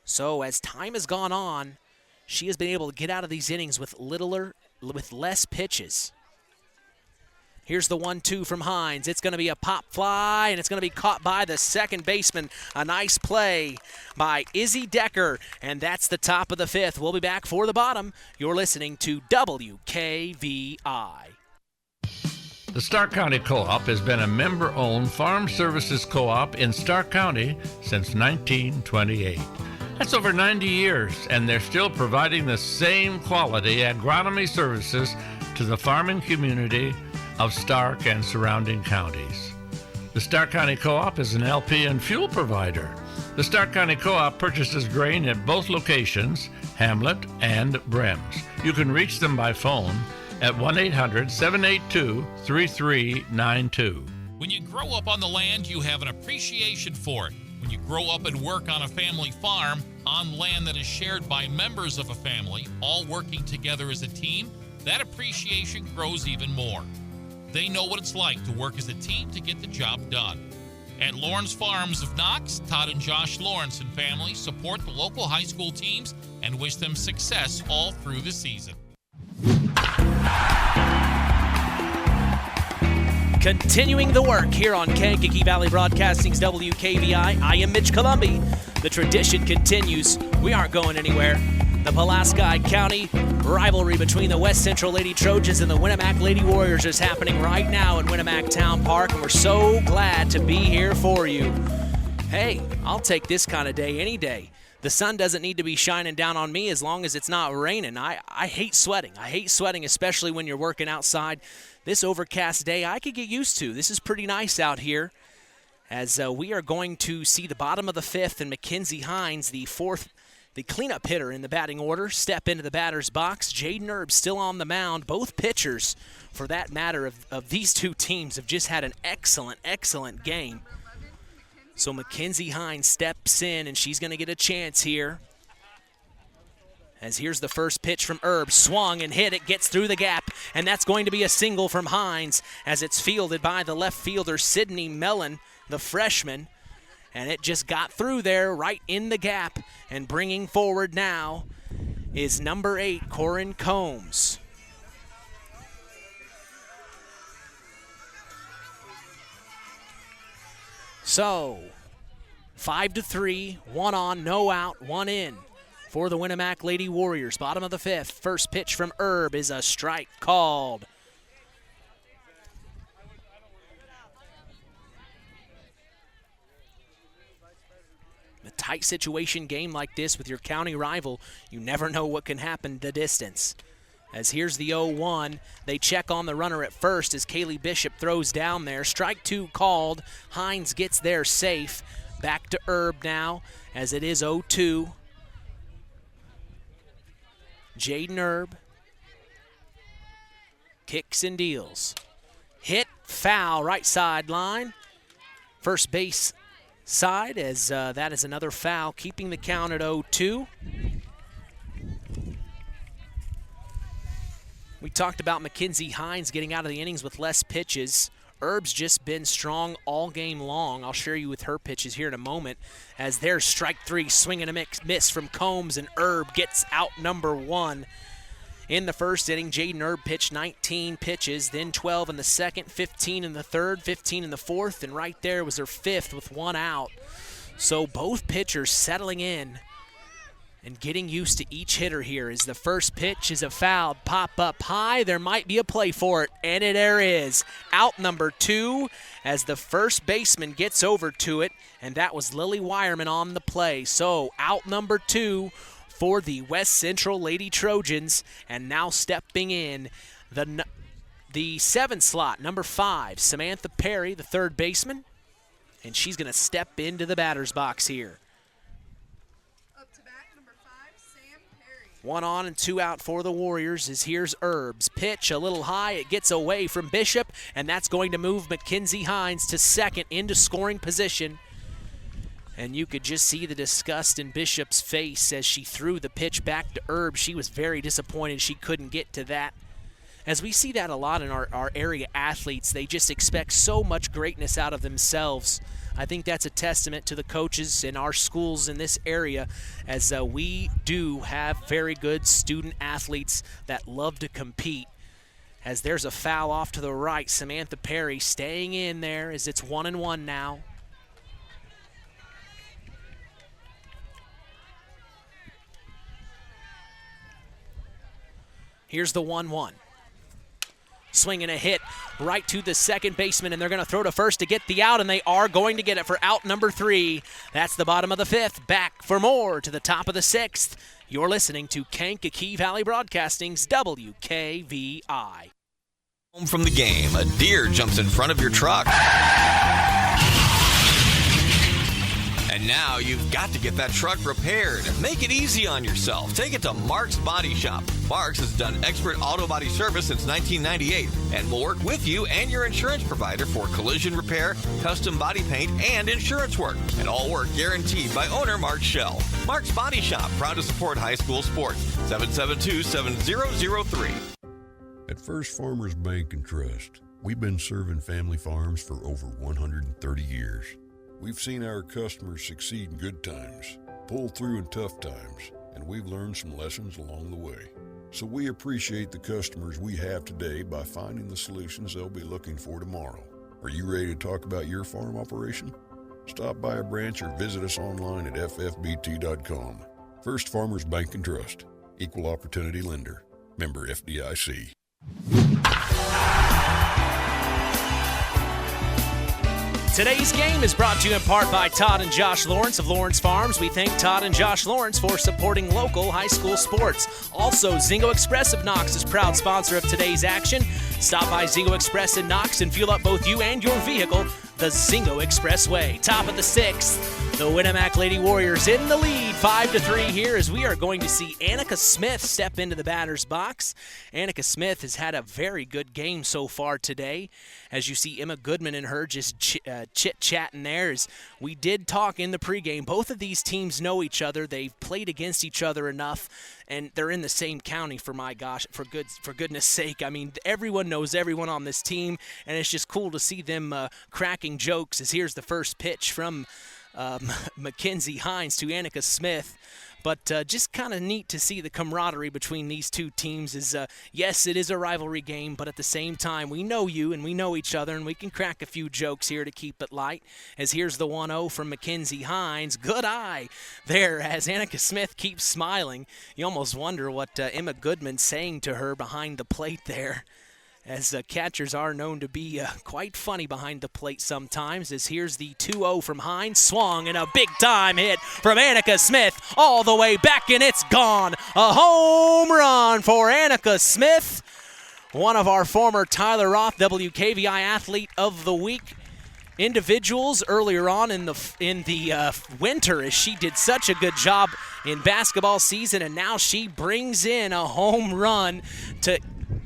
So as time has gone on, she has been able to get out of these innings with less pitches. Here's the 1-2 from Hines. It's going to be a pop fly, and it's going to be caught by the second baseman. A nice play by Izzy Decker, and that's the top of the 5th. We'll be back for the bottom. You're listening to WKVI. The Stark County Co-op has been a member-owned farm services co-op in Stark County since 1928. That's over 90 years, and they're still providing the same quality agronomy services to the farming community of Stark and surrounding counties. The Stark County Co-op is an LP and fuel provider. The Stark County Co-op purchases grain at both locations, Hamlet and Brems. You can reach them by phone at 1-800-782-3392. When you grow up on the land, you have an appreciation for it. When you grow up and work on a family farm, on land that is shared by members of a family, all working together as a team, that appreciation grows even more. They know what it's like to work as a team to get the job done. At Lawrence Farms of Knox, Todd and Josh Lawrence and family support the local high school teams and wish them success all through the season. Continuing the work here on Kankakee Valley Broadcasting's WKVI, I am Mitch Columbi. The tradition continues. We aren't going anywhere. The Pulaski County rivalry between the West Central Lady Trojans and the Winamac Lady Warriors is happening right now at Winamac Town Park, and we're so glad to be here for you. Hey, I'll take this kind of day any day. The sun doesn't need to be shining down on me as long as it's not raining. I hate sweating. I hate sweating, especially when you're working outside. This overcast day I could get used to. This is pretty nice out here as we are going to see the bottom of the 5th and Mackenzie Hines, the cleanup hitter in the batting order, step into the batter's box. Jaden Erb still on the mound. Both pitchers, for that matter, of these two teams have just had an excellent, excellent game. So Mackenzie Hines steps in, and she's going to get a chance here. As here's the first pitch from Erb. Swung and hit. It gets through the gap, and that's going to be a single from Hines as it's fielded by the left fielder, Sydney Mellon, the freshman. And it just got through there right in the gap. And bringing forward now is number 8, Corinne Combs. So, 5-3, 1 on, no out, 1 in for the Winamac Lady Warriors. Bottom of the 5th. First pitch from Erb is a strike called. A tight situation game like this with your county rival, you never know what can happen the distance. As here's the 0-1, they check on the runner at first as Kaylee Bishop throws down there. Strike 2 called. Hines gets there safe. Back to Erb now as it is 0-2. Jaden Erb kicks and deals. Hit, foul, right sideline. First base side as that is another foul, keeping the count at 0-2. We talked about Mackenzie Hines getting out of the innings with less pitches. Erb's just been strong all game long. I'll share you with her pitches here in a moment. As there's strike 3, swing and a miss from Combs, and Erb gets out number 1. In the first inning, Jaden Erb pitched 19 pitches, then 12 in the second, 15 in the third, 15 in the fourth, and right there was her 5th with 1 out. So both pitchers settling in and getting used to each hitter here. As the first pitch is a foul, pop up high, there might be a play for it, and there is. Out number 2 as the first baseman gets over to it, and that was Lily Wireman on the play. So out number 2 for the West Central Lady Trojans, and now stepping in the 7th slot, number 5, Samantha Perry, the third baseman, and she's going to step into the batter's box here. 1 on and 2 out for the Warriors as here's Erb's pitch a little high. It gets away from Bishop, and that's going to move Mackenzie Hines to second into scoring position. And you could just see the disgust in Bishop's face as she threw the pitch back to Erb. She was very disappointed she couldn't get to that. As we see that a lot in our area athletes, they just expect so much greatness out of themselves. I think that's a testament to the coaches in our schools in this area, as we do have very good student athletes that love to compete. As there's a foul off to the right, Samantha Perry staying in there as it's 1-1 now. Here's the 1-1. Swinging a hit right to the second baseman, and they're going to throw to first to get the out, and they are going to get it for out number 3. That's the bottom of the 5th. Back for more to the top of the 6th. You're listening to Kankakee Valley Broadcasting's WKVI. Home from the game, a deer jumps in front of your truck. And now you've got to get that truck repaired. Make it easy on yourself. Take it to Mark's Body Shop. Mark's has done expert auto body service since 1998 and will work with you and your insurance provider for collision repair, custom body paint, and insurance work. And all work guaranteed by owner Mark Schell. Mark's Body Shop, proud to support high school sports. 772-7003. At First Farmers Bank and Trust, we've been serving family farms for over 130 years. We've seen our customers succeed in good times, pull through in tough times, and we've learned some lessons along the way. So we appreciate the customers we have today by finding the solutions they'll be looking for tomorrow. Are you ready to talk about your farm operation? Stop by a branch or visit us online at ffbt.com. First Farmers Bank and Trust, Equal Opportunity Lender, member FDIC. Today's game is brought to you in part by Todd and Josh Lawrence of Lawrence Farms. We thank Todd and Josh Lawrence for supporting local high school sports. Also, Zingo Express of Knox is proud sponsor of today's action. Stop by Zingo Express in Knox and fuel up both you and your vehicle the Zingo Express way. Top of the 6th, the Winamac Lady Warriors in the lead, 5-3 here, as we are going to see Annika Smith step into the batter's box. Annika Smith has had a very good game so far today. As you see Emma Goodman and her just chit-chatting there. As we did talk in the pregame, both of these teams know each other. They've played against each other enough, and they're in the same county, for goodness sake. I mean, everyone knows everyone on this team, and it's just cool to see them cracking jokes. As here's the first pitch from Mackenzie Hines to Annika Smith. But just kind of neat to see the camaraderie between these two teams. Yes, it is a rivalry game, but at the same time, we know you and we know each other, and we can crack a few jokes here to keep it light. As here's the 1-0 from Mackenzie Hines. Good eye there as Annika Smith keeps smiling. You almost wonder what Emma Goodman's saying to her behind the plate there, as catchers are known to be quite funny behind the plate sometimes. As here's the 2-0 from Hines, swung, and a big-time hit from Annika Smith all the way back, and it's gone. A home run for Annika Smith, one of our former Tyler Roth WKVI Athlete of the Week individuals earlier on in the winter, as she did such a good job in basketball season, and now she brings in a home run to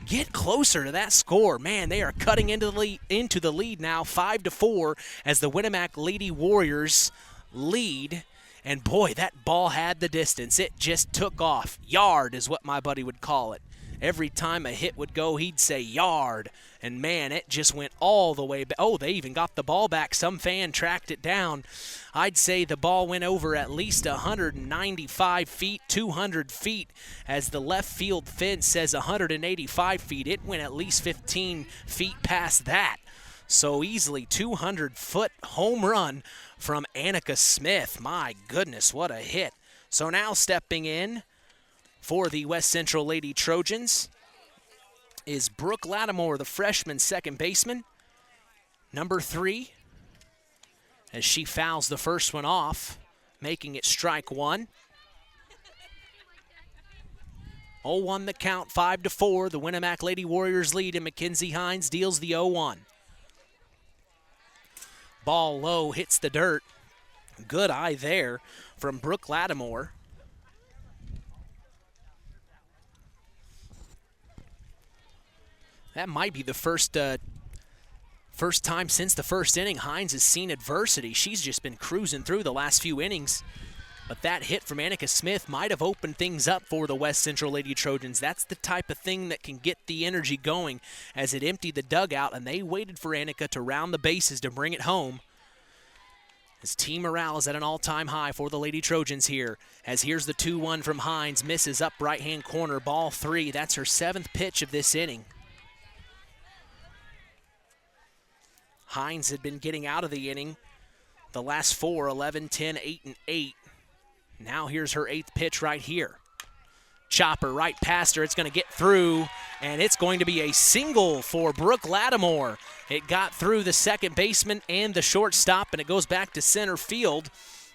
get closer to that score. Man, they are cutting into the lead now, 5-4, as the Winamac Lady Warriors lead. And boy, that ball had the distance. It just took off. Yard is what my buddy would call it. Every time a hit would go, he'd say yard. And man, it just went all the way back. Oh, they even got the ball back. Some fan tracked it down. I'd say the ball went over at least 195 feet, 200 feet. As the left field fence says 185 feet, it went at least 15 feet past that. So easily 200-foot home run from Annika Smith. My goodness, what a hit. So now stepping in for the West Central Lady Trojans is Brooke Lattimore, the freshman second baseman, number 3, as she fouls the first one off, making it strike one. 0-1 the count, 5-4. The Winamac Lady Warriors lead, and Mackenzie Hines deals the 0-1. Ball low, hits the dirt. Good eye there from Brooke Lattimore. That might be the first time since the first inning Hines has seen adversity. She's just been cruising through the last few innings. But that hit from Annika Smith might have opened things up for the West Central Lady Trojans. That's the type of thing that can get the energy going, as it emptied the dugout, and they waited for Annika to round the bases to bring it home. As team morale is at an all-time high for the Lady Trojans here. As here's the 2-1 from Hines, misses up right-hand corner, ball 3. That's her 7th pitch of this inning. Hines had been getting out of the inning the last 4, 11, 10, 8, and 8. Now here's her 8th pitch right here. Chopper right past her. It's going to get through, and it's going to be a single for Brooke Lattimore. It got through the second baseman and the shortstop, and it goes back to center field.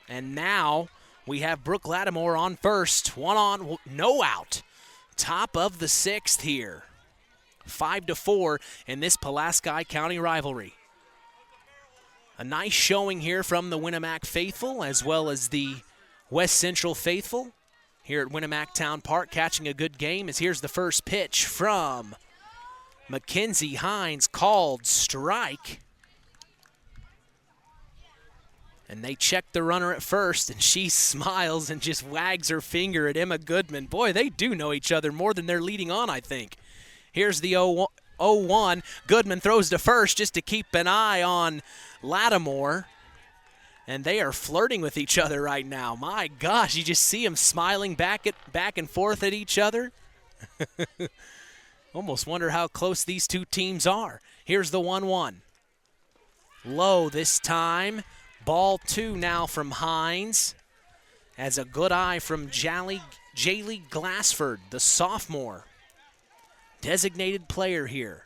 And now we have Brooke Lattimore on first. One on, no out. Top of the 6th here. 5-4 in this Pulaski County rivalry. A nice showing here from the Winamac faithful, as well as the West Central faithful here at Winamac Town Park, catching a good game. As here's the first pitch from Mackenzie Hines, called strike. And they check the runner at first, and she smiles and just wags her finger at Emma Goodman. Boy, they do know each other more than they're leading on, I think. Here's the 0-1. Goodman throws to first just to keep an eye on Lattimore. And they are flirting with each other right now. My gosh, you just see them smiling back and forth at each other. Almost wonder how close these two teams are. Here's the 1-1. Low this time. Ball 2 now from Hines. As a good eye from Jaylee Glassford, the sophomore. Designated player here.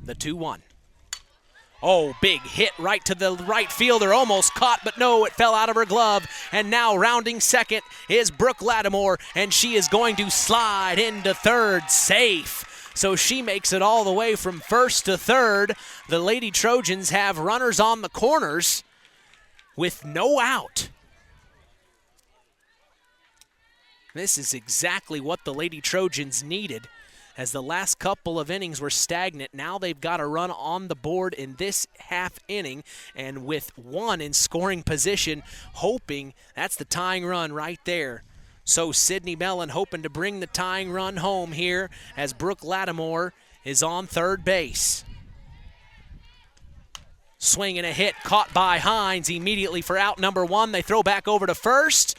The 2-1. Oh, big hit right to the right fielder. Almost caught, but no, it fell out of her glove. And now rounding second is Brooke Lattimore, and she is going to slide into third, safe. So she makes it all the way from first to third. The Lady Trojans have runners on the corners with no out. This is exactly what the Lady Trojans needed, as the last couple of innings were stagnant. Now they've got a run on the board in this half inning, and with one in scoring position, hoping that's the tying run right there. So Sydney Mellon hoping to bring the tying run home here, as Brooke Lattimore is on third base. Swing and a hit caught by Hines immediately for out number 1. They throw back over to first.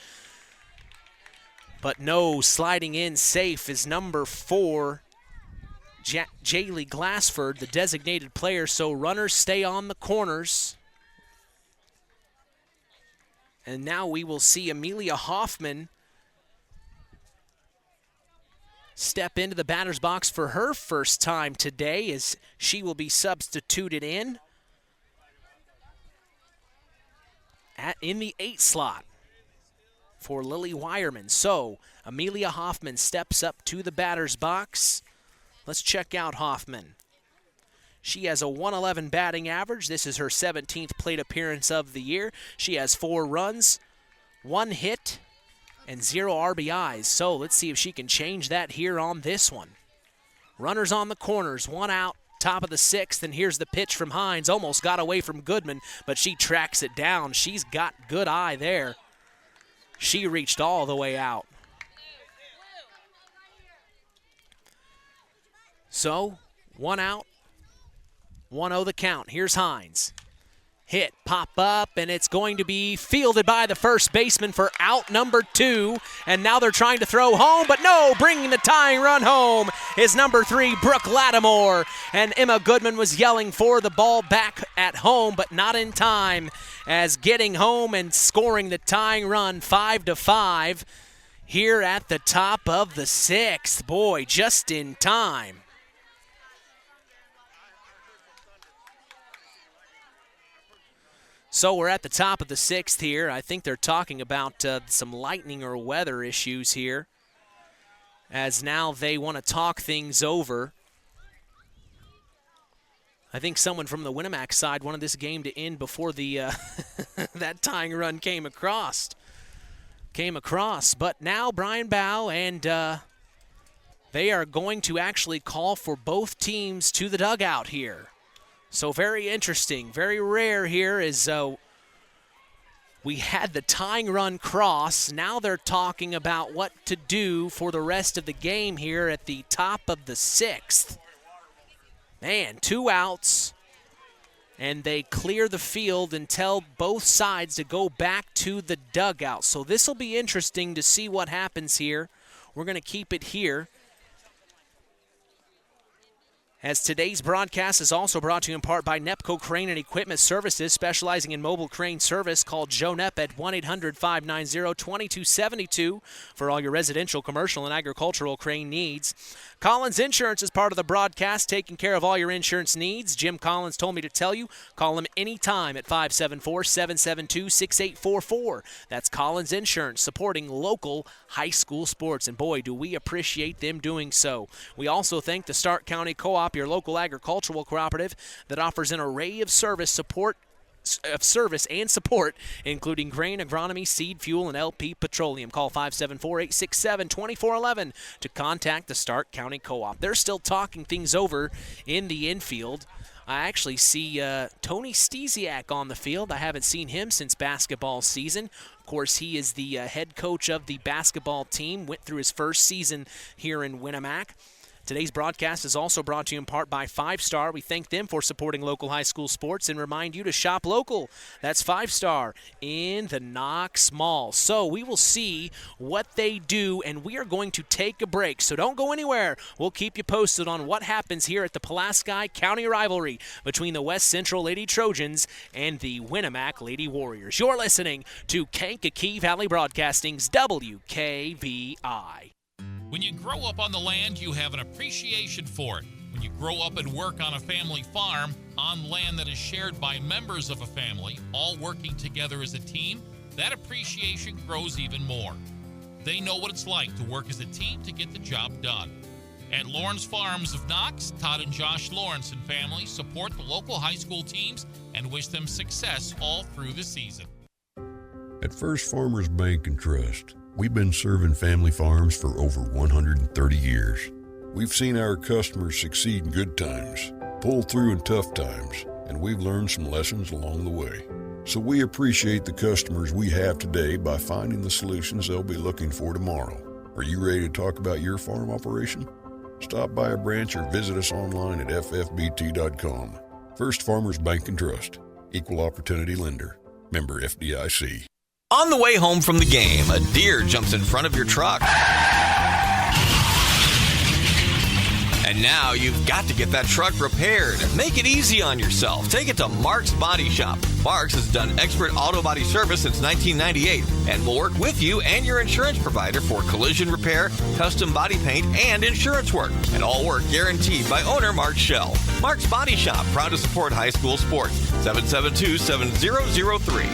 But no, sliding in safe is number 4, Jaylee Glassford, the designated player. So runners stay on the corners. And now we will see Amelia Hoffman step into the batter's box for her first time today, as she will be substituted in in the 8 slot for Lily Wireman. So Amelia Hoffman steps up to the batter's box. Let's check out Hoffman. She has a 111 batting average. This is her 17th plate appearance of the year. She has 4 runs, 1 hit, and 0 RBIs. So let's see if she can change that here on this one. Runners on the corners, 1 out, top of the 6th, and here's the pitch from Hines. Almost got away from Goodman, but she tracks it down. She's got good eye there. She reached all the way out. So, 1 out, 1-0 the count. Here's Hines. Hit, pop up, and it's going to be fielded by the first baseman for out number 2. And now they're trying to throw home, but no, bringing the tying run home is number 3, Brooke Lattimore. And Emma Goodman was yelling for the ball back at home, but not in time, as getting home and scoring the tying run 5-5 here at the top of the 6th. Boy, just in time. So we're at the top of the 6th here. I think they're talking about some lightning or weather issues here, as now they want to talk things over. I think someone from the Winamac side wanted this game to end before the that tying run came across. But now Brian Bow and they are going to actually call for both teams to the dugout here. So very interesting, very rare here is we had the tying run cross. Now they're talking about what to do for the rest of the game here at the top of the 6th. Man, 2 outs, and they clear the field and tell both sides to go back to the dugout. So this will be interesting to see what happens here. We're going to keep it here, as today's broadcast is also brought to you in part by Nepco Crane and Equipment Services, specializing in mobile crane service. Call Joe Nepp at 1-800-590-2272 for all your residential, commercial, and agricultural crane needs. Collins Insurance is part of the broadcast, taking care of all your insurance needs. Jim Collins told me to tell you, call him anytime at 574-772-6844. That's Collins Insurance, supporting local high school sports. And boy, do we appreciate them doing so. We also thank the Stark County Co-op, your local agricultural cooperative that offers an array of service and support, including grain, agronomy, seed, fuel, and LP Petroleum. Call 574-867-2411 to contact the Stark County Co-op. They're still talking things over in the infield. I actually see Tony Stesiak on the field. I haven't seen him since basketball season. Of course, he is the head coach of the basketball team, went through his first season here in Winamac. Today's broadcast is also brought to you in part by 5 Star. We thank them for supporting local high school sports and remind you to shop local. That's 5 Star in the Knox Mall. So we will see what they do, and we are going to take a break. So don't go anywhere. We'll keep you posted on what happens here at the Pulaski County rivalry between the West Central Lady Trojans and the Winamac Lady Warriors. You're listening to Kankakee Valley Broadcasting's WKVI. When you grow up on the land, you have an appreciation for it. When you grow up and work on a family farm, on land that is shared by members of a family, all working together as a team, that appreciation grows even more. They know what it's like to work as a team to get the job done. At Lawrence Farms of Knox, Todd and Josh Lawrence and family support the local high school teams and wish them success all through the season. At First Farmers Bank and Trust, we've been serving family farms for over 130 years. We've seen our customers succeed in good times, pull through in tough times, and we've learned some lessons along the way. So we appreciate the customers we have today by finding the solutions they'll be looking for tomorrow. Are you ready to talk about your farm operation? Stop by a branch or visit us online at ffbt.com. First Farmers Bank and Trust, Equal Opportunity Lender. Member FDIC. On the way home from the game, a deer jumps in front of your truck. And now you've got to get that truck repaired. Make it easy on yourself. Take it to Mark's Body Shop. Mark's has done expert auto body service since 1998 and will work with you and your insurance provider for collision repair, custom body paint, and insurance work. And all work guaranteed by owner Mark Schell. Mark's Body Shop, proud to support high school sports. 772-7003.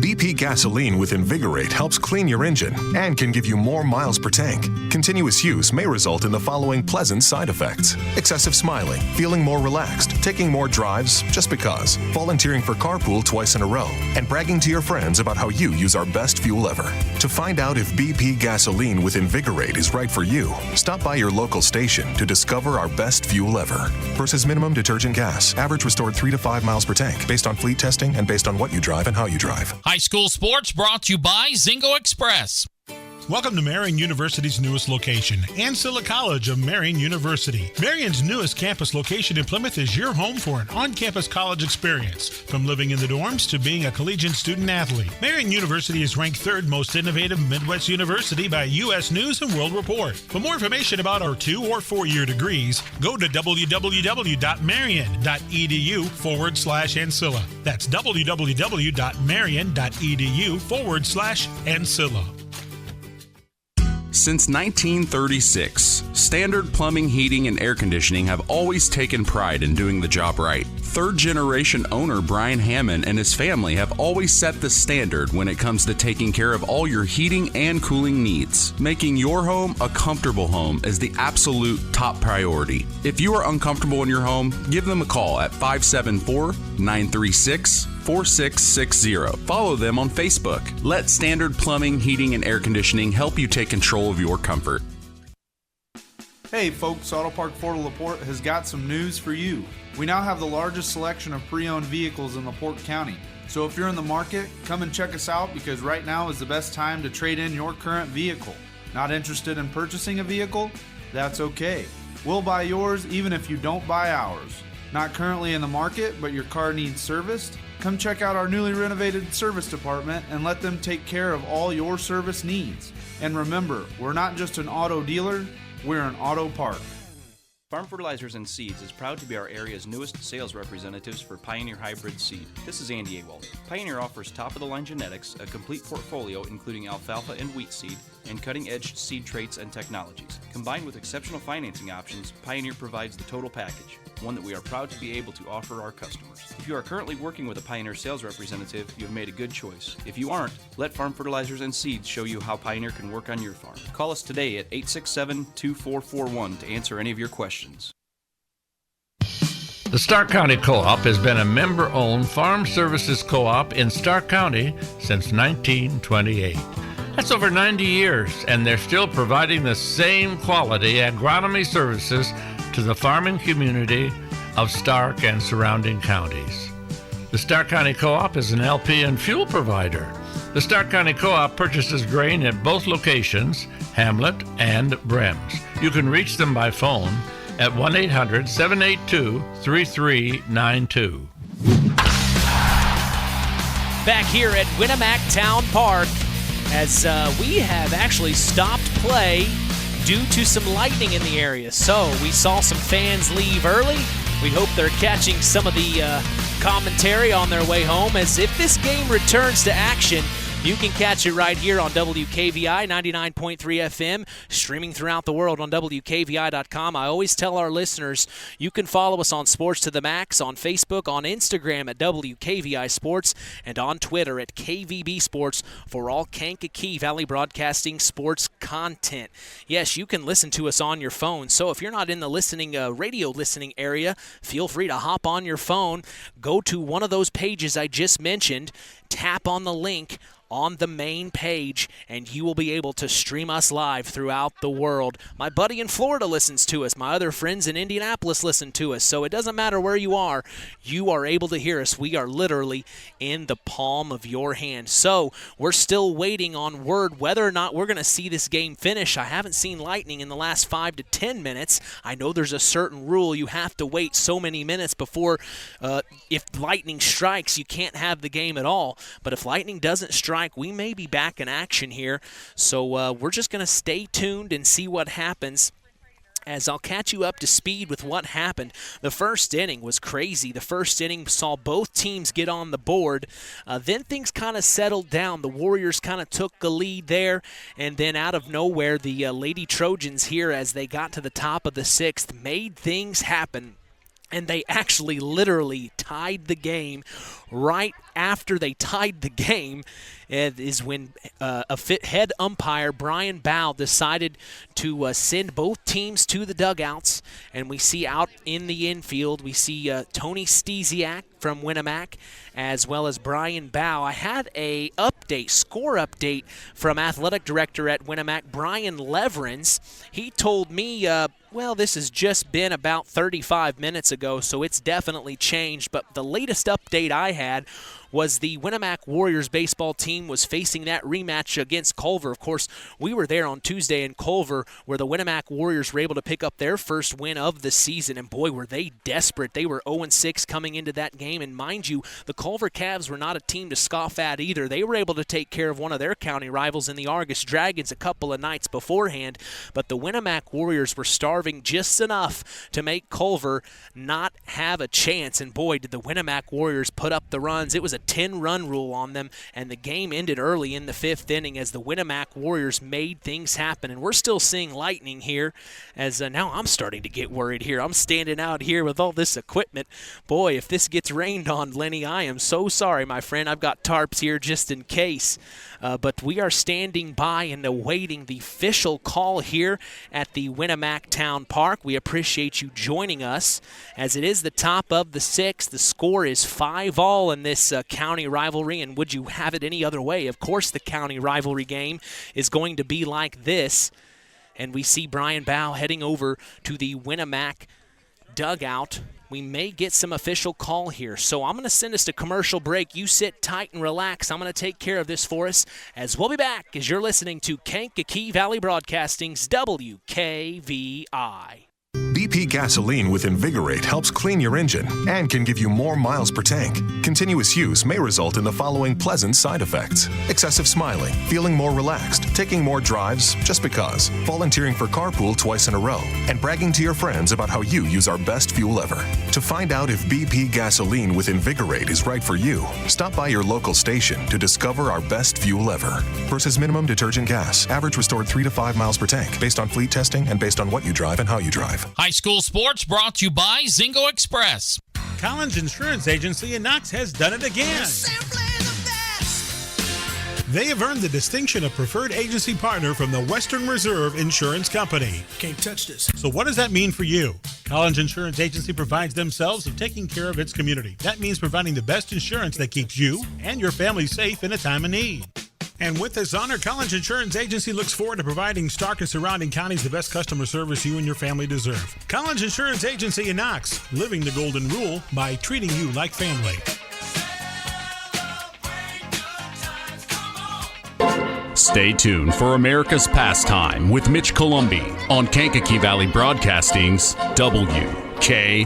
BP gasoline with Invigorate helps clean your engine and can give you more miles per tank. Continuous use may result in the following pleasant side effects: excessive smiling, feeling more relaxed, taking more drives just because, volunteering for carpool twice in a row, and bragging to your friends about how you use our best fuel ever. To find out if BP gasoline with Invigorate is right for you, stop by your local station to discover our best fuel ever. Versus minimum detergent gas. Average restored 3 to 5 miles per tank, based on fleet testing and based on what you drive and how you drive. High school sports brought to you by Zingo Express. Welcome to Marian University's newest location, Ancilla College of Marian University. Marian's newest campus location in Plymouth is your home for an on-campus college experience. From living in the dorms to being a collegiate student-athlete, Marian University is ranked 3rd most innovative Midwest university by U.S. News & World Report. For more information about our 2- or 4-year degrees, go to www.marian.edu/Ancilla. That's www.marian.edu/Ancilla. Since 1936, Standard Plumbing, Heating, and Air Conditioning have always taken pride in doing the job right. Third-generation owner Brian Hammond and his family have always set the standard when it comes to taking care of all your heating and cooling needs. Making your home a comfortable home is the absolute top priority. If you are uncomfortable in your home, give them a call at 574-936-4660. Follow them on Facebook. Let Standard Plumbing, Heating, and Air Conditioning help you take control of your comfort. Hey folks, Auto Park Fort LaPorte has got some news for you. We now have the largest selection of pre-owned vehicles in LaPorte County. So if you're in the market, come and check us out because right now is the best time to trade in your current vehicle. Not interested in purchasing a vehicle? That's okay. We'll buy yours even if you don't buy ours. Not currently in the market, but your car needs serviced? Come check out our newly renovated service department and let them take care of all your service needs. And remember, we're not just an auto dealer, we're an auto park. Farm Fertilizers and Seeds is proud to be our area's newest sales representatives for Pioneer Hybrid Seed. This is Andy Awald. Pioneer offers top-of-the-line genetics, a complete portfolio including alfalfa and wheat seed, and cutting-edge seed traits and technologies. Combined with exceptional financing options, Pioneer provides the total package, one that we are proud to be able to offer our customers. If you are currently working with a Pioneer sales representative, you have made a good choice. If you aren't, let Farm Fertilizers and Seeds show you how Pioneer can work on your farm. Call us today at 867-2441 to answer any of your questions. The Stark County Co-op has been a member-owned farm services co-op in Stark County since 1928. That's over 90 years, and they're still providing the same quality agronomy services to the farming community of Stark and surrounding counties. The Stark County Co-op is an LP and fuel provider. The Stark County Co-op purchases grain at both locations, Hamlet and Brems. You can reach them by phone at 1-800-782-3392. Back here at Winamac Town Park, as we have actually stopped play due to some lightning in the area. So we saw some fans leave early. We hope they're catching some of the commentary on their way home, as if this game returns to action, you can catch it right here on WKVI 99.3 FM, streaming throughout the world on WKVI.com. I always tell our listeners, you can follow us on Sports to the Max, on Facebook, on Instagram at WKVI Sports, and on Twitter at KVB Sports for all Kankakee Valley Broadcasting sports content. Yes, you can listen to us on your phone, so if you're not in the radio listening area, feel free to hop on your phone, go to one of those pages I just mentioned, tap on the link on the main page, and you will be able to stream us live throughout the world. My buddy in Florida listens to us. My other friends in Indianapolis listen to us. So it doesn't matter where you are able to hear us. We are literally in the palm of your hand. So we're still waiting on word whether or not we're going to see this game finish. I haven't seen lightning in the last 5 to 10 minutes. I know there's a certain rule. You have to wait so many minutes before, if lightning strikes, you can't have the game at all. But if lightning doesn't strike, we may be back in action here. So we're just going to stay tuned and see what happens, as I'll catch you up to speed with what happened. The first inning was crazy. The first inning saw both teams get on the board. Then things kind of settled down. The Warriors kind of took the lead there, and then out of nowhere, the Lady Trojans here, as they got to the top of the 6th, made things happen. And they actually literally tied the game. Right after they tied the game is when head umpire Brian Bow decided to send both teams to the dugouts. And we see out in the infield, we see Tony Stesiak from Winamac, as well as Brian Bow. I had a score update from athletic director at Winamac, Brian Leverins. He told me, well, this has just been about 35 minutes ago, so it's definitely changed. But the latest update I had was the Winamac Warriors baseball team was facing that rematch against Culver. Of course, we were there on Tuesday in Culver, where the Winamac Warriors were able to pick up their first win of the season, and boy, were they desperate. They were 0-6 coming into that game, and mind you, the Culver Cavs were not a team to scoff at either. They were able to take care of one of their county rivals in the Argus Dragons a couple of nights beforehand, but the Winamac Warriors were starving just enough to make Culver not have a chance, and boy, did the Winamac Warriors put up the runs. It was a 10-run rule on them, and the game ended early in the 5th inning as the Winamac Warriors made things happen. And we're still seeing lightning here, as now I'm starting to get worried here. I'm standing out here with all this equipment. Boy, if this gets rained on, Lenny, I am so sorry, my friend. I've got tarps here just in case. But we are standing by and awaiting the official call here at the Winamac Town Park. We appreciate you joining us, as it is the top of the 6th. The score is 5-all in this county rivalry, and would you have it any other way? Of course the county rivalry game is going to be like this. And we see Brian Bow heading over to the Winamac dugout. We may get some official call here. So I'm going to send us to commercial break. You sit tight and relax. I'm going to take care of this for us, as we'll be back as you're listening to Kankakee Valley Broadcasting's WKVI. BP gasoline with Invigorate helps clean your engine and can give you more miles per tank. Continuous use may result in the following pleasant side effects: excessive smiling, feeling more relaxed, taking more drives just because, volunteering for carpool twice in a row, and bragging to your friends about how you use our best fuel ever. To find out if BP gasoline with Invigorate is right for you, stop by your local station to discover our best fuel ever. Versus minimum detergent gas, average restored 3 to 5 miles per tank, based on fleet testing and based on what you drive and how you drive. High school sports brought to you by Zingo Express. Collins Insurance Agency in Knox has done it again. They have earned the distinction of preferred agency partner from the Western Reserve Insurance Company. Can't touch this. So what does that mean for you? Collins Insurance Agency provides themselves of taking care of its community. That means providing the best insurance that keeps you and your family safe in a time of need. And with this honor, Collins Insurance Agency looks forward to providing Stark and surrounding counties the best customer service you and your family deserve. Collins Insurance Agency in Knox, living the golden rule by treating you like family. Stay tuned for America's Pastime with Mitch Columbi on Kankakee Valley Broadcasting's WKVI.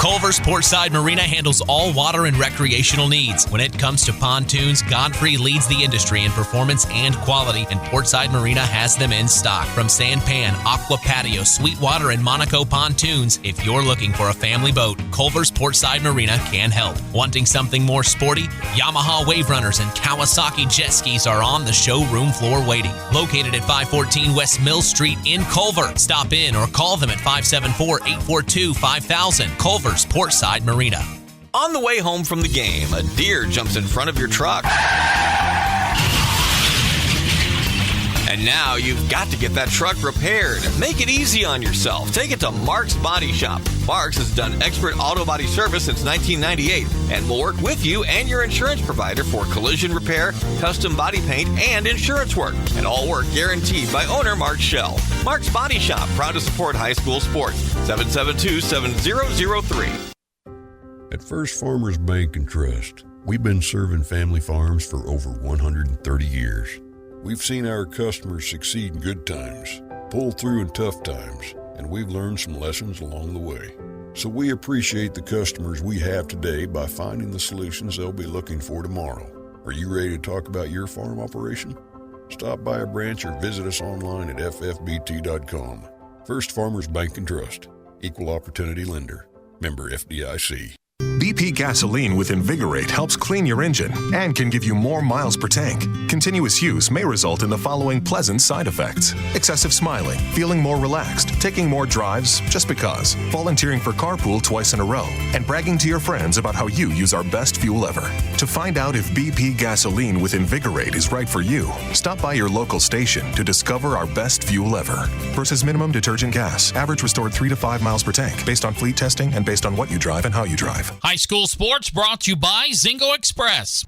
Culver's Portside Marina handles all water and recreational needs. When it comes to pontoons, Godfrey leads the industry in performance and quality, and Portside Marina has them in stock. From Sanpan, Aqua Patio, Sweetwater, and Monaco pontoons, if you're looking for a family boat, Culver's Portside Marina can help. Wanting something more sporty? Yamaha Wave Runners and Kawasaki jet skis are on the showroom floor waiting. Located at 514 West Mill Street in Culver. Stop in or call them at 574-842-5000. Culver's Portside Marina. On the way home from the game, a deer jumps in front of your truck. And now you've got to get that truck repaired. Make it easy on yourself. Take it to Mark's Body Shop. Mark's has done expert auto body service since 1998 and will work with you and your insurance provider for collision repair, custom body paint, and insurance work. And all work guaranteed by owner Mark Schell. Mark's Body Shop, proud to support high school sports. 772-7003. At First Farmers Bank and Trust, we've been serving family farms for over 130 years. We've seen our customers succeed in good times, pull through in tough times, and we've learned some lessons along the way. So we appreciate the customers we have today by finding the solutions they'll be looking for tomorrow. Are you ready to talk about your farm operation? Stop by a branch or visit us online at ffbt.com. First Farmers Bank and Trust. Equal Opportunity Lender. Member FDIC. BP gasoline with Invigorate helps clean your engine and can give you more miles per tank. Continuous use may result in the following pleasant side effects: excessive smiling, feeling more relaxed, taking more drives just because, volunteering for carpool twice in a row, and bragging to your friends about how you use our best fuel ever. To find out if BP gasoline with Invigorate is right for you, stop by your local station to discover our best fuel ever. Versus minimum detergent gas. Average restored 3 to 5 miles per tank, based on fleet testing and based on what you drive and how you drive. High school sports brought to you by Zingo Express.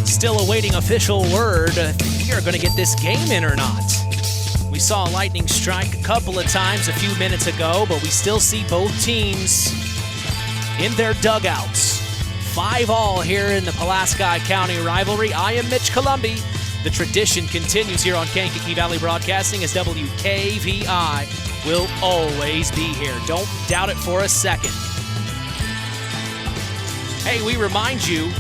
Still awaiting official word if we are going to get this game in or not. We saw a lightning strike a couple of times a few minutes ago, but we still see both teams in their dugouts. 5-all here in the Pulaski County rivalry. I am Mitch Columbi. The tradition continues here on Kankakee Valley Broadcasting as WKVI will always be here. Don't doubt it for a second. Hey, we remind you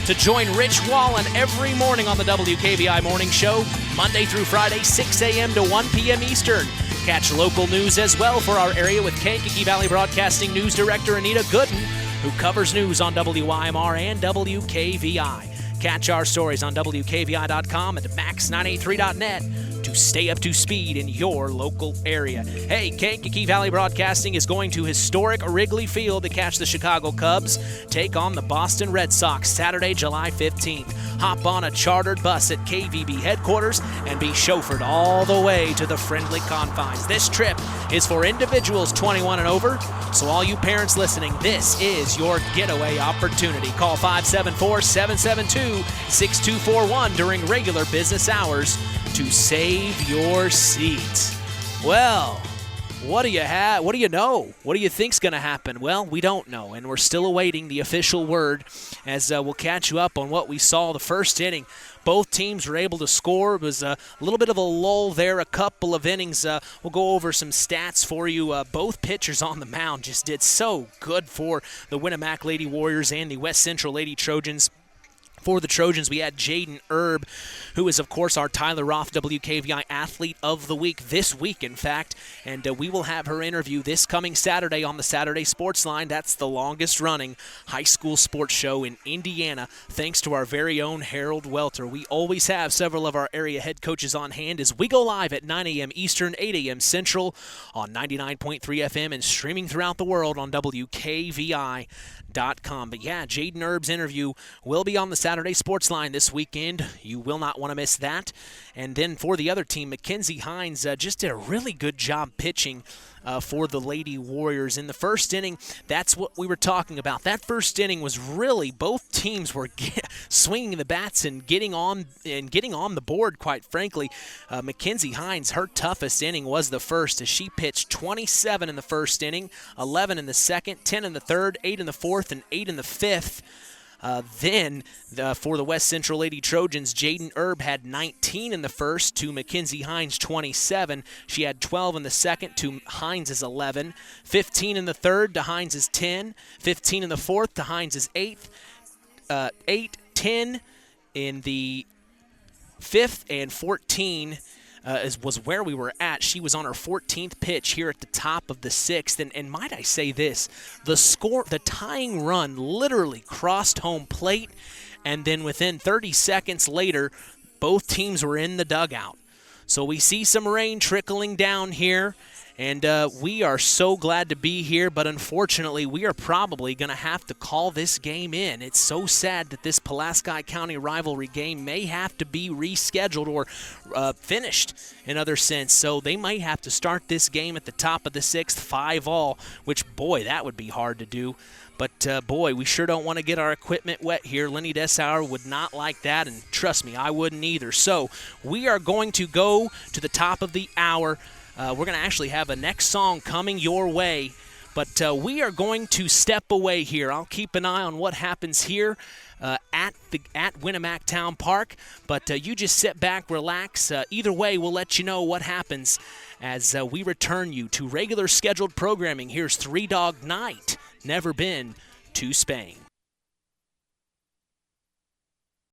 to join Rich Wallen every morning on the WKVI Morning Show, Monday through Friday, 6 a.m. to 1 p.m. Eastern. Catch local news as well for our area with Kankakee Valley Broadcasting News Director Anita Gooden, who covers news on WYMR and WKVI. Catch our stories on WKVI.com and max983.net to stay up to speed in your local area. Hey, Kankakee Valley Broadcasting is going to historic Wrigley Field to catch the Chicago Cubs take on the Boston Red Sox Saturday, July 15th. Hop on a chartered bus at KVB headquarters and be chauffeured all the way to the friendly confines. This trip is for individuals 21 and over, so all you parents listening, this is your getaway opportunity. Call 574-772-6241 during regular business hours to save your seat. Well, what do you have? What do you know? What do you think's going to happen? Well, we don't know, and we're still awaiting the official word as we'll catch you up on what we saw the first inning. Both teams were able to score. It was a little bit of a lull there, a couple of innings. We'll go over some stats for you. Both pitchers on the mound just did so good for the Winamac Lady Warriors and the West Central Lady Trojans. For the Trojans, we had Jaden Erb, who is, of course, our Tyler Roth WKVI Athlete of the Week this week, in fact. And we will have her interview this coming Saturday on the Saturday Sports Line. That's the longest-running high school sports show in Indiana, thanks to our very own Harold Welter. We always have several of our area head coaches on hand as we go live at 9 a.m. Eastern, 8 a.m. Central on 99.3 FM and streaming throughout the world on WKVI.com. But yeah, Jaden Erb's interview will be on the Saturday Sports Line this weekend. You will not want to miss that. And then for the other team, Mackenzie Hines just did a really good job pitching for the Lady Warriors. In the first inning, that's what we were talking about. That first inning was really, both teams were swinging the bats and getting on the board, quite frankly. Mackenzie Hines, her toughest inning was the first, as she pitched 27 in the first inning, 11 in the second, 10 in the third, 8 in the fourth, and 8 in the fifth. Then for the West Central Lady Trojans, Jaden Erb had 19 in the first to Mackenzie Hines' 27. She had 12 in the second to Hines' 11. 15 in the third to Hines' 10. 15 in the fourth to Hines' 8. 8, 10 in the fifth, and 14 was where we were at. She was on her 14th pitch here at the top of the sixth. And might I say this, the tying run literally crossed home plate, and then within 30 seconds later, both teams were in the dugout. So we see some rain trickling down here, And we are so glad to be here, but unfortunately, we are probably going to have to call this game in. It's so sad that this Pulaski County rivalry game may have to be rescheduled or finished in other sense. So they might have to start this game at the top of the 6th, 5-all, which, boy, that would be hard to do. But, boy, we sure don't want to get our equipment wet here. Lenny Dessauer would not like that, and trust me, I wouldn't either. So we are going to go to the top of the hour. We're going to actually have a next song coming your way, but we are going to step away here. I'll keep an eye on what happens here at Winamac Town Park, but you just sit back, relax. Either way, we'll let you know what happens as we return you to regular scheduled programming. Here's Three Dog Night, Never Been to Spain.